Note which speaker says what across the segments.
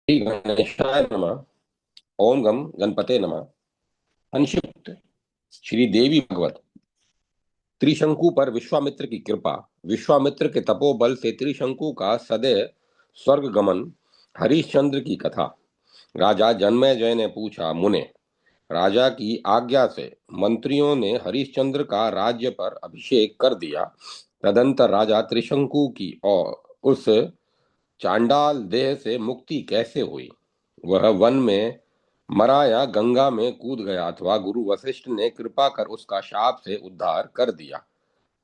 Speaker 1: श्री गणेशाय नमः। ओम गम गणपते नमः। संक्षिप्त श्री देवी भगवत। त्रिशंकु पर विश्वामित्र की कृपा। विश्वामित्र के तपोबल से त्रिशंकु का सदैव स्वर्ग गमन। हरिश्चंद्र की कथा। राजा जन्मेजय ने पूछा, मुने, राजा की आज्ञा से मंत्रियों ने हरिश्चंद्र का राज्य पर अभिषेक कर दिया। तदंतर राजा त्रिशंकु की और उस चांडाल देह से मुक्ति कैसे हुई? वह वन में मरा या गंगा में कूद गया अथवा गुरु वशिष्ठ ने कृपा कर उसका शाप से उद्धार कर दिया?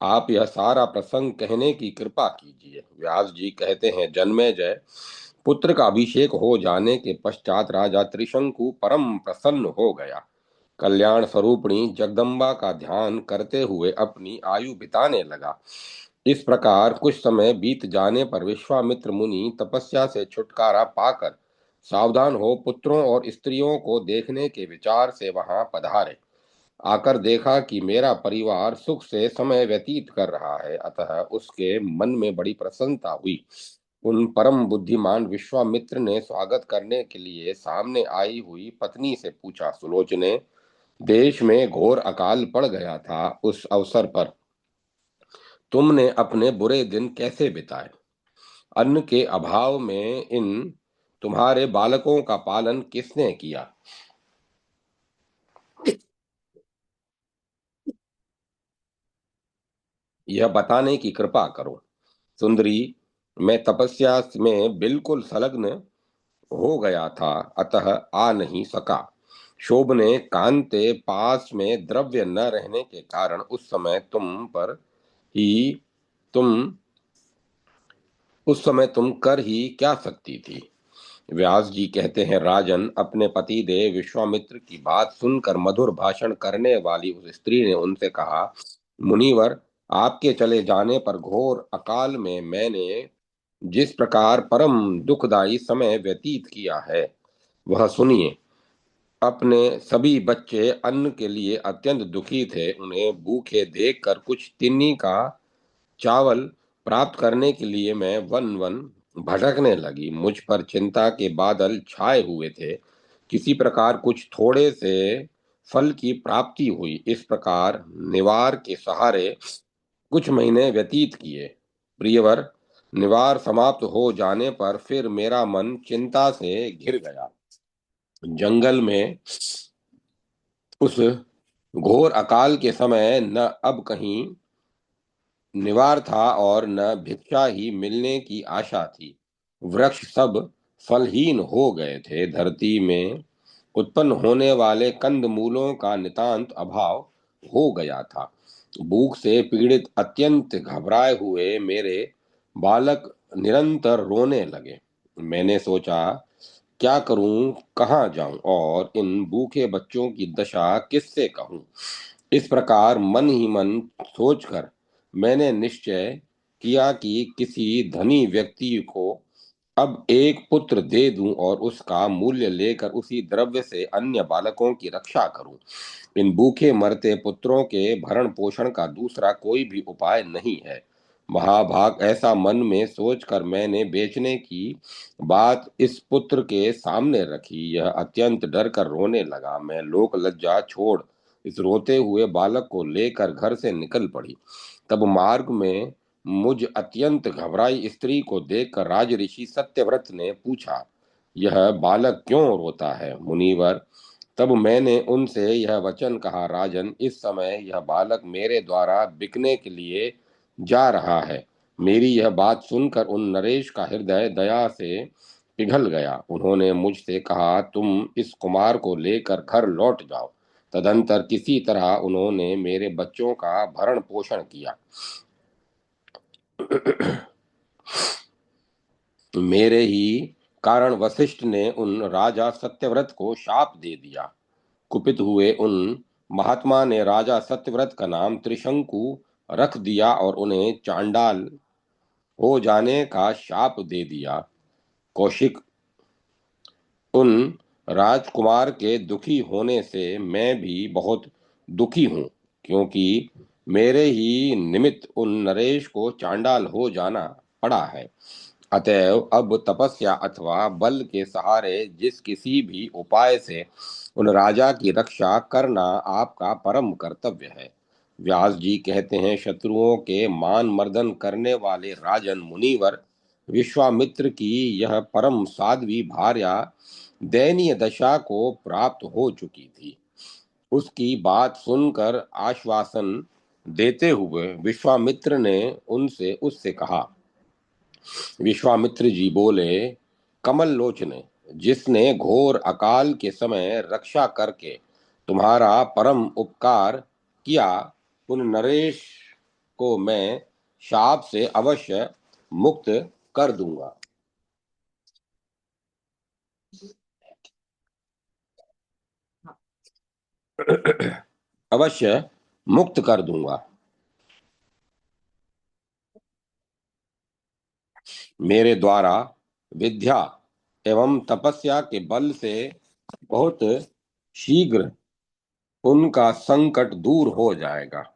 Speaker 1: आप यह सारा प्रसंग कहने की कृपा कीजिए। व्यास जी कहते हैं, जन्मेजय, पुत्र का अभिषेक हो जाने के पश्चात राजा त्रिशंकु परम प्रसन्न हो गया। कल्याण स्वरूपिणी जगदम्बा का ध्यान करते हुए अपनी आयु बिताने लगा। इस प्रकार कुछ समय बीत जाने पर विश्वामित्र मुनि तपस्या से छुटकारा पाकर सावधान हो पुत्रों और स्त्रियों को देखने के विचार से वहां पधारे। आकर देखा कि मेरा परिवार सुख से समय व्यतीत कर रहा है, अतः उसके मन में बड़ी प्रसन्नता हुई। उन परम बुद्धिमान विश्वामित्र ने स्वागत करने के लिए सामने आई हुई पत्नी से पूछा, सुलोचने, देश में घोर अकाल पड़ गया था, उस अवसर पर तुमने अपने बुरे दिन कैसे बिताए? अन्न के अभाव में इन तुम्हारे बालकों का पालन किसने किया? यह बताने की कृपा करो। सुंदरी, मैं तपस्या में बिल्कुल संलग्न हो गया था, अतः आ नहीं सका। शोभने कांते पास में द्रव्य न रहने के कारण उस समय ही तुम तुम कर ही क्या सकती थी? व्यास जी कहते हैं, राजन, अपने पति देव विश्वामित्र की बात सुनकर मधुर भाषण करने वाली उस स्त्री ने उनसे कहा, मुनिवर, आपके चले जाने पर घोर अकाल में मैंने जिस प्रकार परम दुखदायी समय व्यतीत किया है, वह सुनिए। अपने सभी बच्चे अन्न के लिए अत्यंत दुखी थे। उन्हें भूखे देखकर कुछ तिन्नी का चावल प्राप्त करने के लिए मैं वन वन भटकने लगी। मुझ पर चिंता के बादल छाए हुए थे। किसी प्रकार कुछ थोड़े से फल की प्राप्ति हुई। इस प्रकार निवार के सहारे कुछ महीने व्यतीत किए। प्रियवर, निवार समाप्त हो जाने पर फिर मेरा मन चिंता से घिर गया। जंगल में उस घोर अकाल के समय न अब कहीं निवार था और न भिक्षा ही मिलने की आशा थी। वृक्ष सब फलहीन हो गए थे। धरती में उत्पन्न होने वाले कंद मूलों का नितांत अभाव हो गया था। भूख से पीड़ित अत्यंत घबराए हुए मेरे बालक निरंतर रोने लगे। मैंने सोचा, क्या करूं, कहाँ जाऊं और इन भूखे बच्चों की दशा किससे कहूं? इस प्रकार मन ही मन सोचकर मैंने निश्चय किया कि किसी धनी व्यक्ति को अब एक पुत्र दे दूं और उसका मूल्य लेकर उसी द्रव्य से अन्य बालकों की रक्षा करूं। इन भूखे मरते पुत्रों के भरण पोषण का दूसरा कोई भी उपाय नहीं है। महाभाग, ऐसा मन में सोचकर मैंने बेचने की बात इस पुत्र के सामने रखी। यह अत्यंत डर कर रोने लगा। मैं लोक लज्जा छोड़ इस रोते हुए बालक को लेकर घर से निकल पड़ी। तब मार्ग में मुझ अत्यंत घबराई स्त्री को देखकर राज ऋषि सत्यव्रत ने पूछा, यह बालक क्यों रोता है? मुनिवर, तब मैंने उनसे यह वचन कहा, राजन, इस समय यह बालक मेरे द्वारा बिकने के लिए जा रहा है। मेरी यह बात सुनकर उन नरेश का हृदय दया से पिघल गया। उन्होंने मुझसे कहा, तुम इस कुमार को लेकर घर लौट जाओ। तदंतर किसी तरह उन्होंने मेरे बच्चों का भरण पोषण किया। मेरे ही कारण वशिष्ठ ने उन राजा सत्यव्रत को शाप दे दिया। कुपित हुए उन महात्मा ने राजा सत्यव्रत का नाम त्रिशंकु रख दिया और उन्हें चांडाल हो जाने का शाप दे दिया। कौशिक, उन राजकुमार के दुखी होने से मैं भी बहुत दुखी हूँ, क्योंकि मेरे ही निमित्त उन नरेश को चांडाल हो जाना पड़ा है। अतएव अब तपस्या अथवा बल के सहारे जिस किसी भी उपाय से उन राजा की रक्षा करना आपका परम कर्तव्य है। व्यास जी कहते हैं, शत्रुओं के मान मर्दन करने वाले राजन मुनिवर विश्वामित्र की यह परम साध्वी भार्या दयनीय दशा को प्राप्त हो चुकी थी। उसकी बात सुनकर आश्वासन देते हुए विश्वामित्र ने उनसे उससे कहा। विश्वामित्र जी बोले, कमल लोचने, जिसने घोर अकाल के समय रक्षा करके तुम्हारा परम उपकार किया, उन नरेश को मैं शाप से अवश्य मुक्त कर दूंगा। अवश्य मुक्त कर दूंगा। मेरे द्वारा विद्या एवं तपस्या के बल से बहुत शीघ्र उनका संकट दूर हो जाएगा।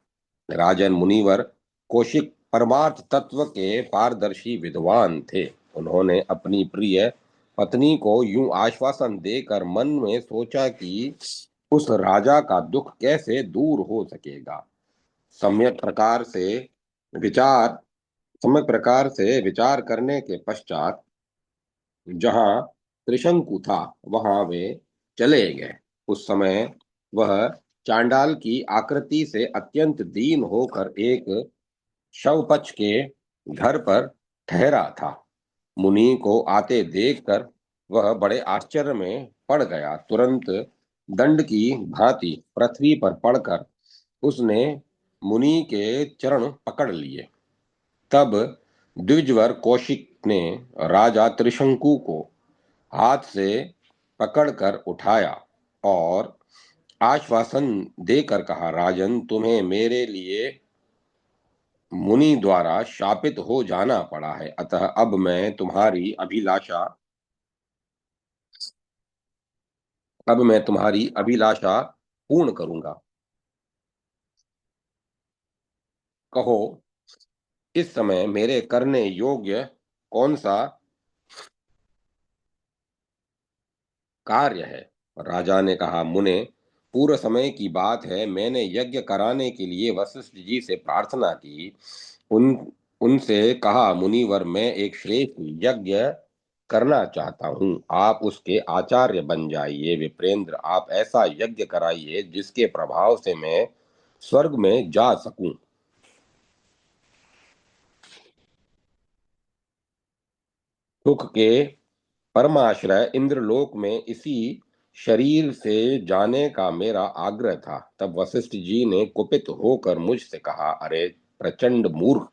Speaker 1: राजन मुनिवर कौशिक परमार्थ तत्व के पारदर्शी विद्वान थे। उन्होंने अपनी प्रिय पत्नी को यूं आश्वासन देकर मन में सोचा कि उस राजा का दुख कैसे दूर हो सकेगा। सम्यक प्रकार से विचार सम्यक प्रकार से विचार करने के पश्चात जहां त्रिशंकु था वहां वे चले गए। उस समय वह चांडाल की आकृति से अत्यंत दीन होकर एक शवपक्ष के घर पर ठहरा था। मुनि को आते देखकर वह बड़े आश्चर्य में पड़ गया। तुरंत दंड की भांति पृथ्वी पर पड़कर उसने मुनि के चरण पकड़ लिए। तब द्विजवर कौशिक ने राजा त्रिशंकु को हाथ से पकड़कर उठाया और आश्वासन देकर कहा, राजन, तुम्हें मेरे लिए मुनि द्वारा शापित हो जाना पड़ा है, अतः अब मैं तुम्हारी अभिलाषा पूर्ण करूंगा। कहो, इस समय मेरे करने योग्य कौन सा कार्य है? राजा ने कहा, मुने, पूर्व समय की बात है, मैंने यज्ञ कराने के लिए वशिष्ठ जी से प्रार्थना की। उन उनसे कहा, मुनिवर, मैं एक श्रेष्ठ यज्ञ करना चाहता हूँ, आप उसके आचार्य बन जाइए। विप्रेंद्र, आप ऐसा यज्ञ कराइए जिसके प्रभाव से मैं स्वर्ग में जा सकूं। सुख के परमाश्रय इंद्रलोक में इसी शरीर से जाने का मेरा आग्रह था। तब वशिष्ठ जी ने कुपित होकर मुझसे कहा, अरे प्रचंड मूर्ख,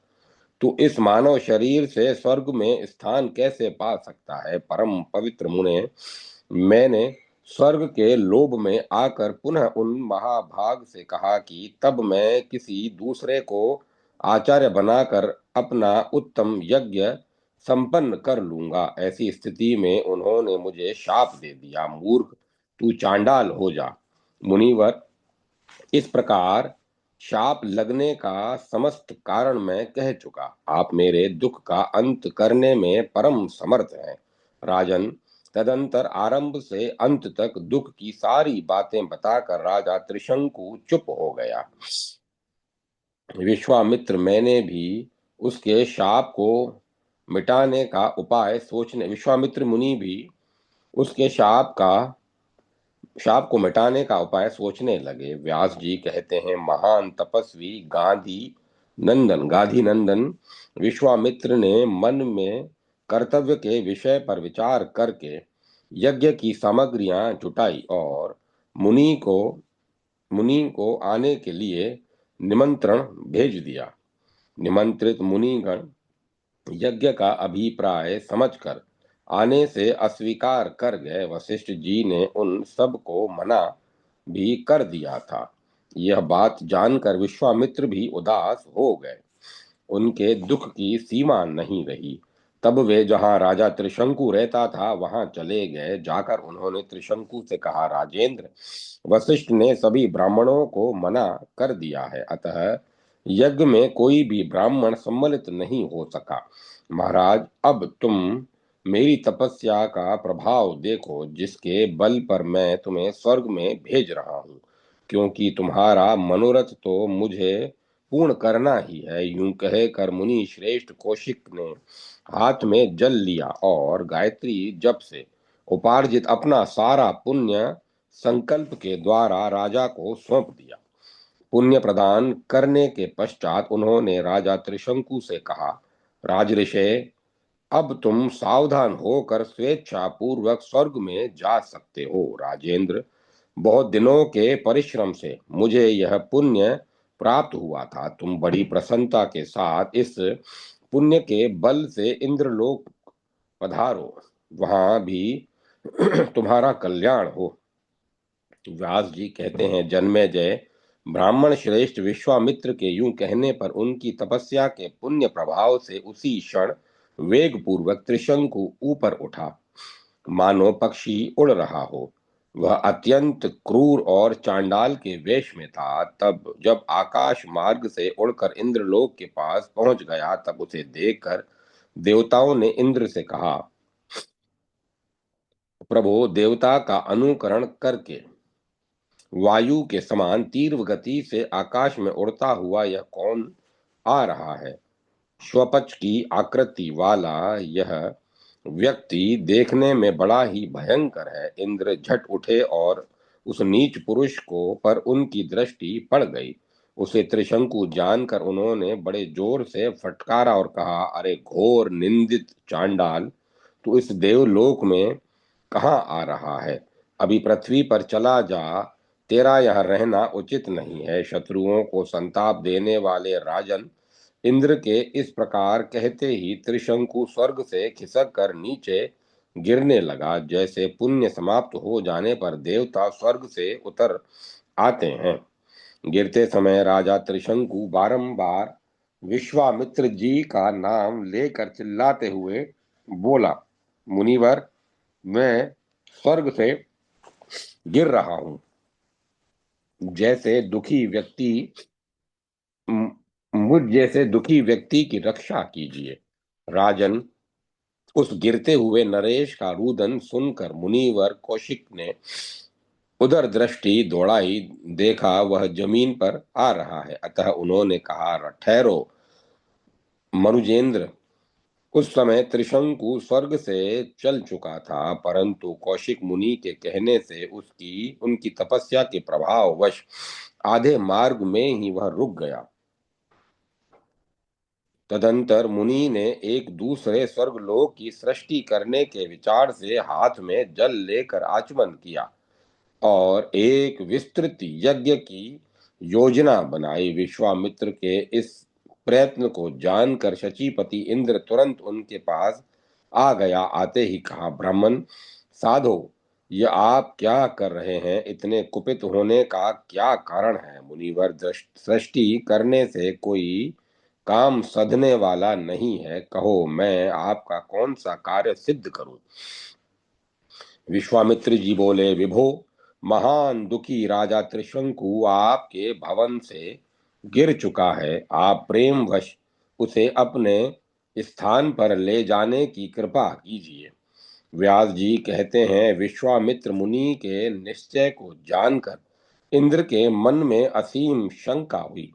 Speaker 1: तू इस मानव शरीर से स्वर्ग में स्थान कैसे पा सकता है? परम पवित्र मुने, मैंने स्वर्ग के लोभ में आकर पुनः उन महाभाग से कहा कि तब मैं किसी दूसरे को आचार्य बनाकर अपना उत्तम यज्ञ संपन्न कर लूंगा। ऐसी स्थिति में उन्होंने मुझे शाप दे दिया, मूर्ख, तू चांडाल हो जा। मुनिवर, इस प्रकार शाप लगने का समस्त कारण मैं कह चुका। आप मेरे दुख का अंत करने में परम समर्थ हैं। राजन, तदंतर आरंभ से अंत तक दुख की सारी बातें बताकर राजा त्रिशंकु चुप हो गया। उसके शाप को मिटाने का उपाय सोचने विश्वामित्र मुनि भी उसके शाप को मिटाने का उपाय सोचने लगे। व्यास जी कहते हैं, महान तपस्वी गांधी नंदन विश्वामित्र ने मन में कर्तव्य के विषय पर विचार करके यज्ञ की सामग्रियां जुटाई और मुनि को मुनि को आने के लिए निमंत्रण भेज दिया। निमंत्रित मुनिगण यज्ञ का अभिप्राय समझकर आने से अस्वीकार कर गए। वशिष्ठ जी ने उन सब को मना भी कर दिया था। यह बात जानकर विश्वामित्र भी उदास हो गए। उनके दुख की सीमा नहीं रही। तब वे जहाँ राजा त्रिशंकु रहता था वहां चले गए। जाकर उन्होंने त्रिशंकु से कहा, राजेंद्र, वशिष्ठ ने सभी ब्राह्मणों को मना कर दिया है, अतः यज्ञ में कोई भी ब्राह्मण सम्मिलित नहीं हो सका। महाराज, अब तुम मेरी तपस्या का प्रभाव देखो, जिसके बल पर मैं तुम्हें स्वर्ग में भेज रहा हूँ, क्योंकि तुम्हारा मनोरथ तो मुझे पूर्ण करना ही है। यूं कहकर मुनि श्रेष्ठ कौशिक ने हाथ में जल लिया और गायत्री जप से उपार्जित अपना सारा पुण्य संकल्प के द्वारा राजा को सौंप दिया। पुण्य प्रदान करने के पश्चात उन्होंने राजा त्रिशंकु से कहा, राजऋषे, अब तुम सावधान होकर स्वेच्छा पूर्वक स्वर्ग में जा सकते हो। राजेंद्र, बहुत दिनों के परिश्रम से मुझे यह पुण्य प्राप्त हुआ था। तुम बड़ी प्रसन्नता के साथ इस पुण्य के बल से इंद्रलोक पधारो, वहां भी तुम्हारा कल्याण हो। व्यास जी कहते हैं, जन्मेजय, ब्राह्मण श्रेष्ठ विश्वामित्र के यूं कहने पर उनकी तपस्या के पुण्य प्रभाव से उसी क्षण वेग पूर्वक त्रिशंकु ऊपर उठा, मानो पक्षी उड़ रहा हो। वह अत्यंत क्रूर और चांडाल के वेश में था। तब जब आकाश मार्ग से उड़कर इंद्रलोक के पास पहुंच गया, तब उसे देखकर देवताओं ने इंद्र से कहा, प्रभो, देवता का अनुकरण करके वायु के समान तीव्र गति से आकाश में उड़ता हुआ यह कौन आ रहा है? स्वपच की आकृति वाला यह व्यक्ति देखने में बड़ा ही भयंकर है। इंद्र झट उठे और उस नीच पुरुष को पर उनकी दृष्टि पड़ गई। उसे त्रिशंकु जानकर उन्होंने बड़े जोर से फटकारा और कहा, अरे घोर निंदित चांडाल, तू इस देवलोक में कहाँ आ रहा है? अभी पृथ्वी पर चला जा, तेरा यहाँ रहना उचित नहीं है। शत्रुओं को संताप देने वाले राजन इंद्र के इस प्रकार कहते ही त्रिशंकु स्वर्ग से खिसक कर नीचे गिरने लगा। जैसे पुण्य समाप्त हो जाने पर देवता स्वर्ग से उतर आते हैं। गिरते समय राजा त्रिशंकु बारंबार विश्वामित्र जी का नाम लेकर चिल्लाते हुए बोला, मुनिवर, मैं स्वर्ग से गिर रहा हूं। जैसे दुखी व्यक्ति मुझ जैसे दुखी व्यक्ति की रक्षा कीजिए। राजन, उस गिरते हुए नरेश का रुदन सुनकर मुनिवर कौशिक ने उधर दृष्टि दौड़ाई, देखा वह जमीन पर आ रहा है। अतः उन्होंने कहा, ठहरो मनुजेंद्र। उस समय त्रिशंकु स्वर्ग से चल चुका था, परंतु कौशिक मुनि के कहने से उसकी उनकी तपस्या के प्रभाव वश आधे मार्ग में ही वह रुक गया। तदंतर मुनि ने एक दूसरे स्वर्गलोक की सृष्टि करने के विचार से हाथ में जल लेकर आचमन किया और एक विस्तृत यज्ञ की योजना बनाई। विश्वामित्र के इस प्रयत्न को जानकर शचीपति इंद्र तुरंत उनके पास आ गया। आते ही कहा, ब्राह्मण साधो, ये आप क्या कर रहे हैं? इतने कुपित होने का क्या कारण है? मुनिवर, सृष्टि करने से कोई काम सधने वाला नहीं है। कहो, मैं आपका कौन सा कार्य सिद्ध करूं? विश्वामित्र जी बोले, विभो, महान दुखी राजा त्रिशंकु आपके भवन से गिर चुका है। आप प्रेमवश उसे अपने स्थान पर ले जाने की कृपा कीजिए। व्यास जी कहते हैं, विश्वामित्र मुनि के निश्चय को जानकर इंद्र के मन में असीम शंका हुई।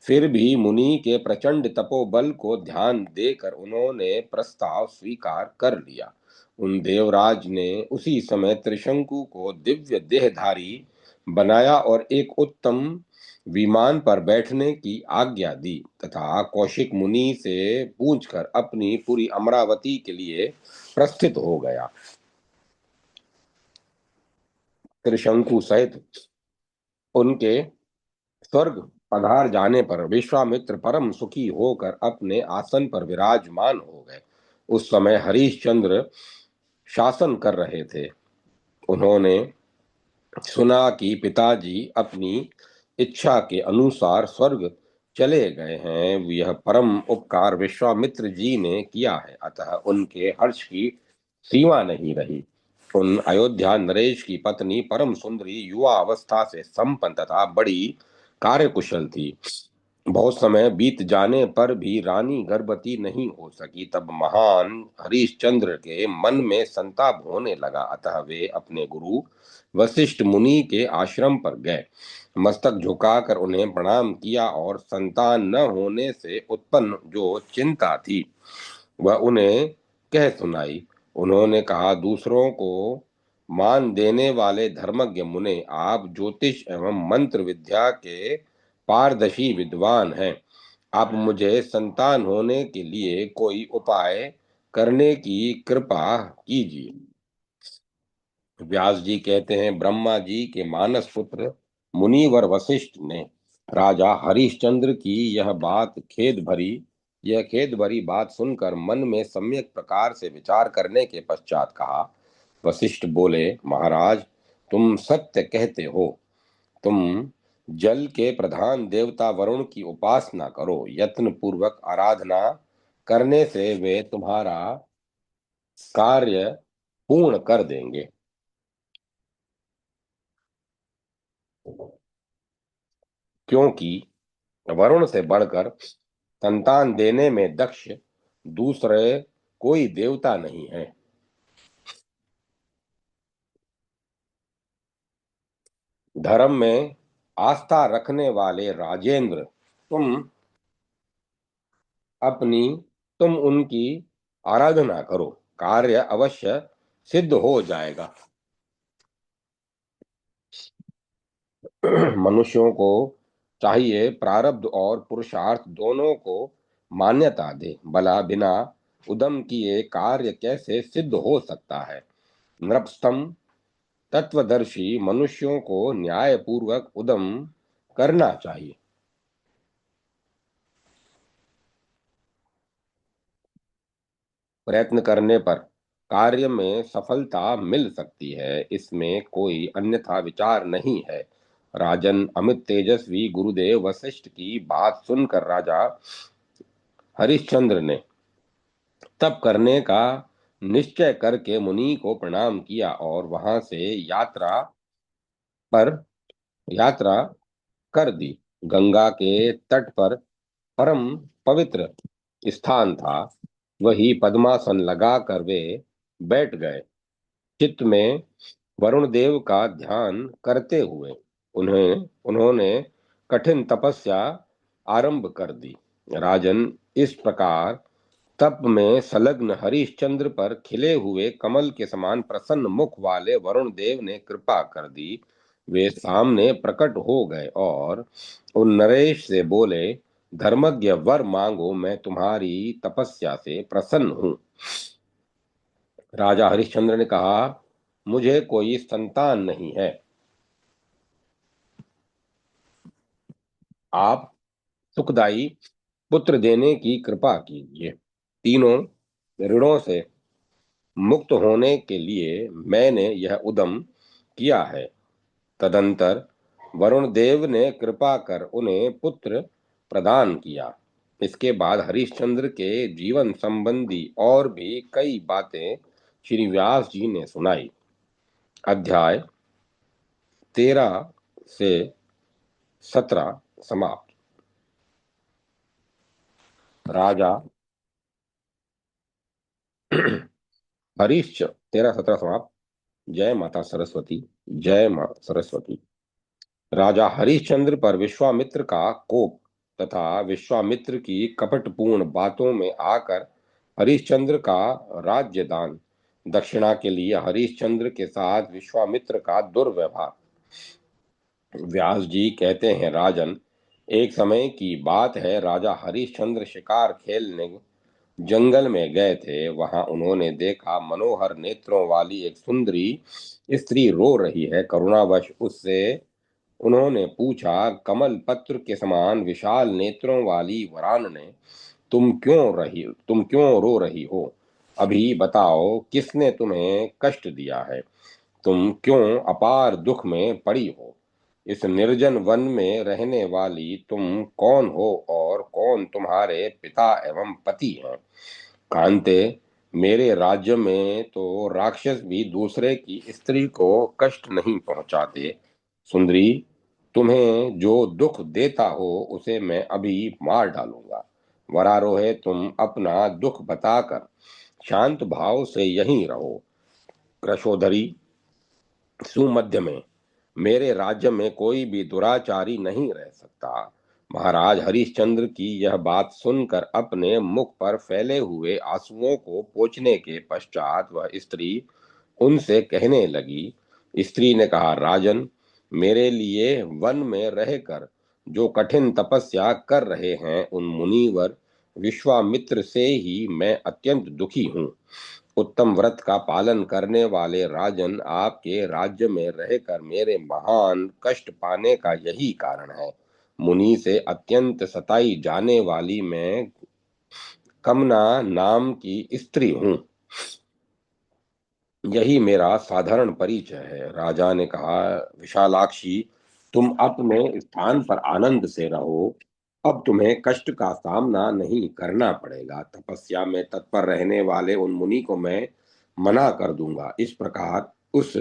Speaker 1: फिर भी मुनि के प्रचंड तपोबल को ध्यान देकर उन्होंने प्रस्ताव स्वीकार कर लिया। उन देवराज ने उसी समय त्रिशंकु को दिव्य देहधारी बनाया और एक उत्तम विमान पर बैठने की आज्ञा दी तथा कौशिक मुनि से पूछकर अपनी पूरी अमरावती के लिए प्रस्थित हो गया। त्रिशंकु सहित उनके स्वर्ग पधार जाने पर विश्वामित्र परम सुखी होकर अपने आसन पर विराजमान हो गए। उस समय हरिश्चंद्र शासन कर रहे थे। उन्होंने सुना कि पिताजी अपनी इच्छा के अनुसार स्वर्ग चले गए हैं। यह परम उपकार विश्वामित्र जी ने किया है, अतः उनके हर्ष की सीमा नहीं रही। उन अयोध्या नरेश की पत्नी परम सुंदरी, युवा अवस्था से संपन्न तथा बड़ी कार्यकुशल थी। बहुत समय बीत जाने पर भी रानी गर्भवती नहीं हो सकी। तब महान हरिश्चंद्र के मन में संताप होने लगा। अतः वे अपने गुरु वशिष्ठ मुनि के आश्रम पर गए। मस्तक झुकाकर उन्हें प्रणाम किया और संतान न होने से उत्पन्न जो चिंता थी वह उन्हें कह सुनाई। उन्होंने कहा, दूसरों को मान देने वाले धर्मज्ञ मुने, आप ज्योतिष एवं मंत्र विद्या के पारदर्शी विद्वान हैं। आप मुझे संतान होने के लिए कोई उपाय करने की कृपा कीजिए। व्यास जी कहते हैं, ब्रह्मा जी के मानस पुत्र मुनिवर वशिष्ठ ने राजा हरिश्चंद्र की यह खेद भरी बात सुनकर मन में सम्यक प्रकार से विचार करने के पश्चात कहा। वशिष्ठ बोले, महाराज, तुम सत्य कहते हो। तुम जल के प्रधान देवता वरुण की उपासना करो। यत्न पूर्वक आराधना करने से वे तुम्हारा कार्य पूर्ण कर देंगे। क्योंकि वरुण से बढ़कर संतान देने में दक्ष दूसरे कोई देवता नहीं है। धर्म में आस्था रखने वाले राजेंद्र, तुम अपनी तुम उनकी आराधना करो, कार्य अवश्य सिद्ध हो जाएगा। मनुष्यों को चाहिए प्रारब्ध और पुरुषार्थ दोनों को मान्यता दे। भला बिना उद्यम किए कार्य कैसे सिद्ध हो सकता है। नृपस्तम तत्वदर्शी मनुष्यों को न्यायपूर्वक उद्यम करना चाहिए। प्रयत्न करने पर कार्य में सफलता मिल सकती है, इसमें कोई अन्यथा विचार नहीं है। राजन, अमित तेजस्वी गुरुदेव वशिष्ठ की बात सुनकर राजा हरिश्चंद्र ने तप करने का निश्चय करके मुनि को प्रणाम किया और वहां से पर यात्रा कर दी। गंगा के तट पर परम पवित्र स्थान था। वही पद्मासन लगाकर वे बैठ गए। चित्त में वरुण देव का ध्यान करते हुए उन्होंने कठिन तपस्या आरंभ कर दी। राजन, इस प्रकार तप में संलग्न हरिश्चंद्र पर खिले हुए कमल के समान प्रसन्न मुख वाले वरुण देव ने कृपा कर दी। वे सामने प्रकट हो गए और उन नरेश से बोले, धर्मज्ञ वर मांगो, मैं तुम्हारी तपस्या से प्रसन्न हूं। राजा हरिश्चंद्र ने कहा, मुझे कोई संतान नहीं है। आप सुखदाई पुत्र देने की कृपा कीजिए। तीनों ऋणों से मुक्त होने के लिए मैंने यह उद्यम किया है। तदंतर वरुण देव ने कृपा कर उन्हें पुत्र प्रदान किया। इसके बाद हरिश्चंद्र के जीवन संबंधी और भी कई बातें श्री व्यास जी ने सुनाई। अध्याय 13 से 17 समाप्त। राजा हरीश 13-17 समाप्त। जय माता सरस्वती। जय मां सरस्वती। राजा हरिश्चंद्र पर विश्वामित्र का कोप तथा विश्वामित्र की कपटपूर्ण बातों में आकर हरिश्चंद्र का राज्य दान, दक्षिणा के लिए हरिश्चंद्र के साथ विश्वामित्र का दुर्व्यवहार। व्यास जी कहते हैं, राजन, एक समय की बात है, राजा हरिश्चंद्र शिकार खेलने जंगल में गए थे। वहां उन्होंने देखा मनोहर नेत्रों वाली एक सुंदरी स्त्री रो रही है। करुणावश उससे उन्होंने पूछा, कमल पत्र के समान विशाल नेत्रों वाली वरान ने, तुम क्यों रो रही हो? अभी बताओ, किसने तुम्हें कष्ट दिया है? तुम क्यों अपार दुख में पड़ी हो? इस निर्जन वन में रहने वाली तुम कौन हो और कौन तुम्हारे पिता एवं पति हैं? कांते, मेरे राज्य में तो राक्षस भी दूसरे की स्त्री को कष्ट नहीं पहुंचाते। सुंदरी, तुम्हें जो दुख देता हो उसे मैं अभी मार डालूंगा। वरारोहे, तुम अपना दुख बताकर शांत भाव से यहीं रहो। कृशोधरी, सुमध्य में मेरे राज्य में कोई भी दुराचारी नहीं रह सकता। महाराज हरिश्चंद्र की यह बात सुनकर अपने मुख पर फैले हुए आंसुओं को पोंछने के पश्चात वह स्त्री उनसे कहने लगी। स्त्री ने कहा, राजन, मेरे लिए वन में रहकर जो कठिन तपस्या कर रहे हैं उन मुनिवर विश्वामित्र से ही मैं अत्यंत दुखी हूँ। उत्तम व्रत का पालन करने वाले राजन, आपके राज्य में रहकर मेरे महान कष्ट पाने का यही कारण है। मुनि से अत्यंत सताई जाने वाली मैं कमना नाम की स्त्री हूँ। यही मेरा साधारण परिचय है। राजा ने कहा, विशालाक्षी, तुम अपने स्थान पर आनंद से रहो। अब तुम्हें कष्ट का सामना नहीं करना पड़ेगा। तपस्या में तत्पर रहने वाले उन मुनि को मैं मना कर दूंगा। इस प्रकार उस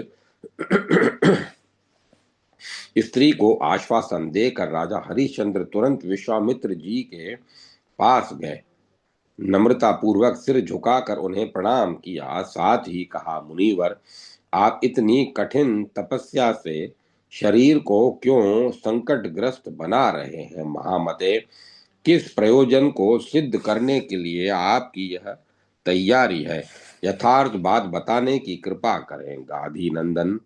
Speaker 1: स्त्री को आश्वासन देकर राजा हरिश्चंद्र तुरंत विश्वामित्र जी के पास गए। नम्रता पूर्वक सिर झुकाकर उन्हें प्रणाम किया, साथ ही कहा, मुनिवर, आप इतनी कठिन तपस्या से शरीर को क्यों संकटग्रस्त बना रहे हैं? महामते, किस प्रयोजन को सिद्ध करने के लिए आपकी यह तैयारी है? यथार्थ बात बताने की कृपा करें। गाधी नंदन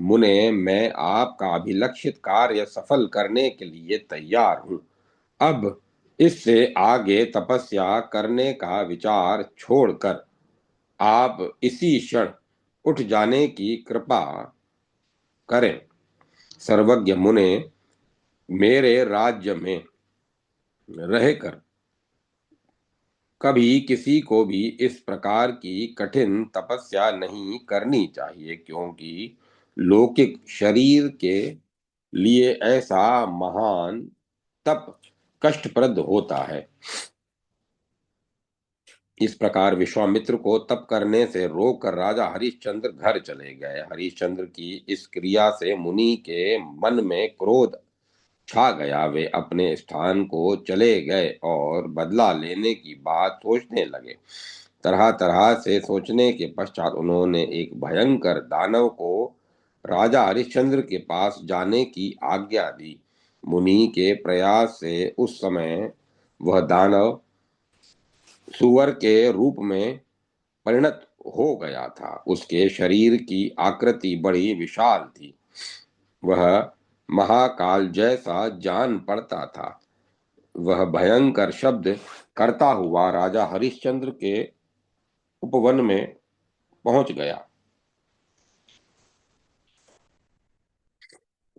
Speaker 1: मुने, मैं आपका अभिलक्षित कार्य सफल करने के लिए तैयार हूँ। अब इससे आगे तपस्या करने का विचार छोड़कर आप इसी क्षण उठ जाने की कृपा करें। सर्वज्ञ मुने, मेरे राज्य में रहकर कभी किसी को भी इस प्रकार की कठिन तपस्या नहीं करनी चाहिए, क्योंकि लौकिक शरीर के लिए ऐसा महान तप कष्टप्रद होता है। इस प्रकार विश्वामित्र को तप करने से रोककर राजा हरिश्चंद्र घर चले गए। हरिश्चंद्र की इस क्रिया से मुनि के मन में क्रोध छा गया। वे अपने स्थान को चले गए और बदला लेने की बात सोचने लगे। तरह तरह से सोचने के पश्चात उन्होंने एक भयंकर दानव को राजा हरिश्चंद्र के पास जाने की आज्ञा दी। मुनि के प्रयास से उस समय वह दानव सुअर के रूप में परिणत हो गया था। उसके शरीर की आकृति बड़ी विशाल थी। वह महाकाल जैसा जान पड़ता था। वह भयंकर शब्द करता हुआ राजा हरिश्चंद्र के उपवन में पहुंच गया।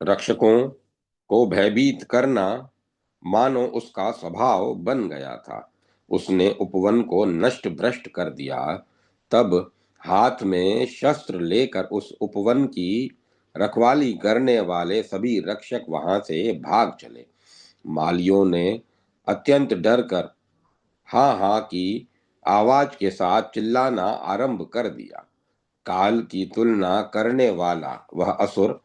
Speaker 1: रक्षकों को भयभीत करना मानो उसका स्वभाव बन गया था। उसने उपवन को नष्ट भ्रष्ट कर दिया। तब हाथ में शस्त्र लेकर उस उपवन की रखवाली करने वाले सभी रक्षक वहां से भाग चले। मालियों ने अत्यंत डर कर हाँ हाँ की आवाज के साथ चिल्लाना आरंभ कर दिया। काल की तुलना करने वाला वह असुर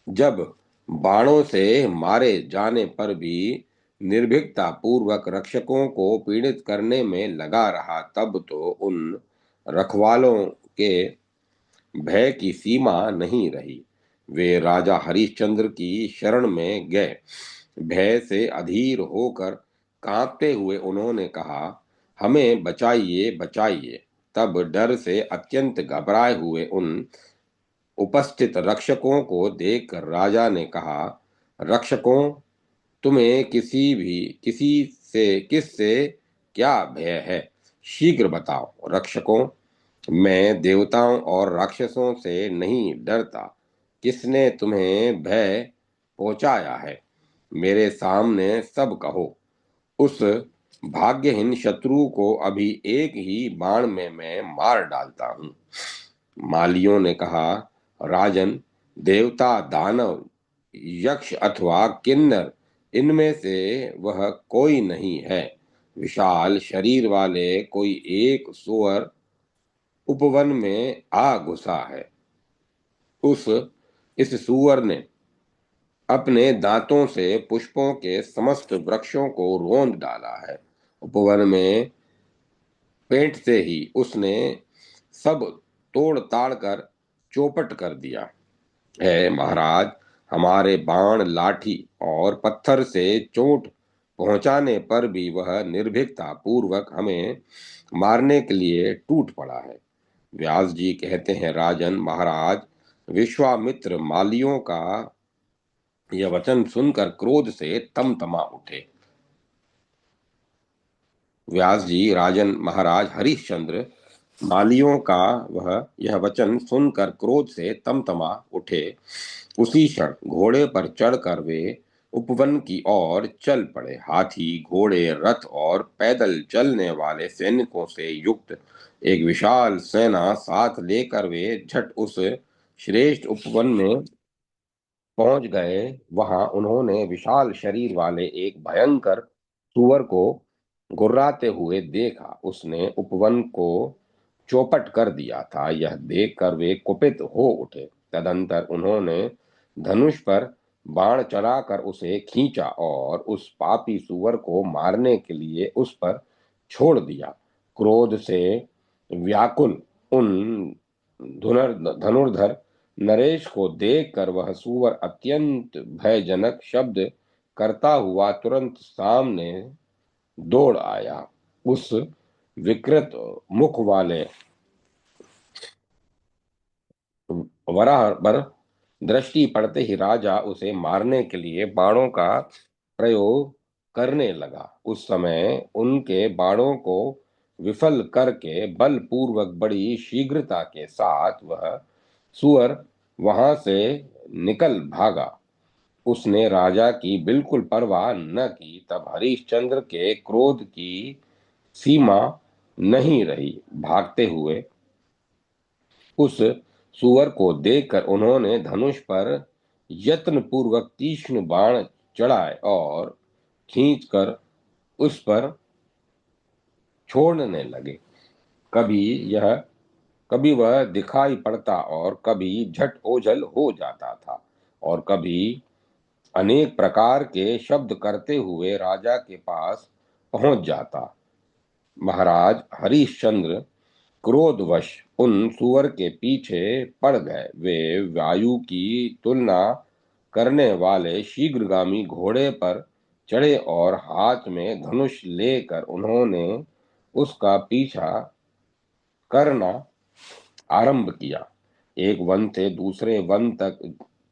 Speaker 1: जब बाणों से मारे जाने पर भी निर्भीकता पूर्वक रक्षकों को पीड़ित करने में लगा रहा, तब तो उन रखवालों के भय की सीमा नहीं रही। वे राजा हरिश्चंद्र की शरण में गए। भय से अधीर होकर कांपते हुए उन्होंने कहा, हमें बचाइए, बचाइए। तब डर से अत्यंत घबराए हुए उन उपस्थित रक्षकों को देखकर राजा ने कहा, रक्षकों, तुम्हें किससे क्या भय है? शीघ्र बताओ। रक्षकों, मैं देवताओं और राक्षसों से नहीं डरता। किसने तुम्हें भय पहुंचाया है? मेरे सामने सब कहो। उस भाग्यहीन शत्रु को अभी एक ही बाण में मैं मार डालता हूँ। मालियों ने कहा, राजन, देवता, दानव, यक्ष अथवा किन्नर, इनमें से वह कोई नहीं है। विशाल शरीर वाले कोई एक सुअर उपवन में आ घुसा है। उस इस सुअर ने अपने दांतों से पुष्पों के समस्त वृक्षों को रोंद डाला है। उपवन में पेंटते ही उसने सब तोड़ ताड़ कर चौपट कर दिया है। महाराज, हमारे बाण, लाठी और पत्थर से चोट पहुंचाने पर भी वह निर्भीकता पूर्वक हमें मारने के लिए टूट पड़ा है। व्यास जी कहते हैं, राजन महाराज, विश्वामित्र मालियों का यह वचन सुनकर क्रोध से तमतमा उठे। व्यास जी, राजन महाराज हरिश्चंद्र मालियों का वह यह वचन सुनकर क्रोध से तमतमा उठे। उसी क्षण घोड़े पर चढ़कर वे उपवन की ओर चल पड़े। हाथी, घोड़े, रथ और पैदल चलने वाले सैनिकों से युक्त एक विशाल सेना साथ लेकर वे झट उस श्रेष्ठ उपवन में पहुंच गए। वहां उन्होंने विशाल शरीर वाले एक भयंकर सुअर को गुर्राते हुए देखा। उसने उपवन को चौपट कर दिया था। यह देखकर वे कुपित हो उठे। तदंतर उन्होंने धनुष पर बाण चलाकर उसे खींचा और उस पापी सुअर को मारने के लिए उस पर छोड़ दिया। क्रोध से व्याकुल उन धनुर्धर नरेश को देखकर वह सुअर अत्यंत भयजनक शब्द करता हुआ तुरंत सामने दौड़ आया। उस विकृत मुख वाले वराह पर दृष्टि पड़ते ही राजा उसे मारने के लिए बाणों का प्रयोग करने लगा। उस समय उनके बाणों को विफल करके बलपूर्वक बड़ी शीघ्रता के साथ वह सुअर वहां से निकल भागा। उसने राजा की बिल्कुल परवाह न की। तब हरिश्चंद्र के क्रोध की सीमा नहीं रही। भागते हुए उस सुअर को देखकर उन्होंने धनुष पर यत्न पूर्वक तीक्ष्ण बाण चढ़ाए और खींचकर उस पर छोड़ने लगे। कभी यह कभी वह दिखाई पड़ता और कभी झट ओझल हो जाता था और कभी अनेक प्रकार के शब्द करते हुए राजा के पास पहुंच जाता। महाराज हरिश्चंद्र क्रोधवश उन सुअर के पीछे पड़ गए। वे वायु की तुलना करने वाले शीघ्रगामी घोड़े पर चढ़े और हाथ में धनुष लेकर उन्होंने उसका पीछा करना आरंभ किया। एक वन से दूसरे वन तक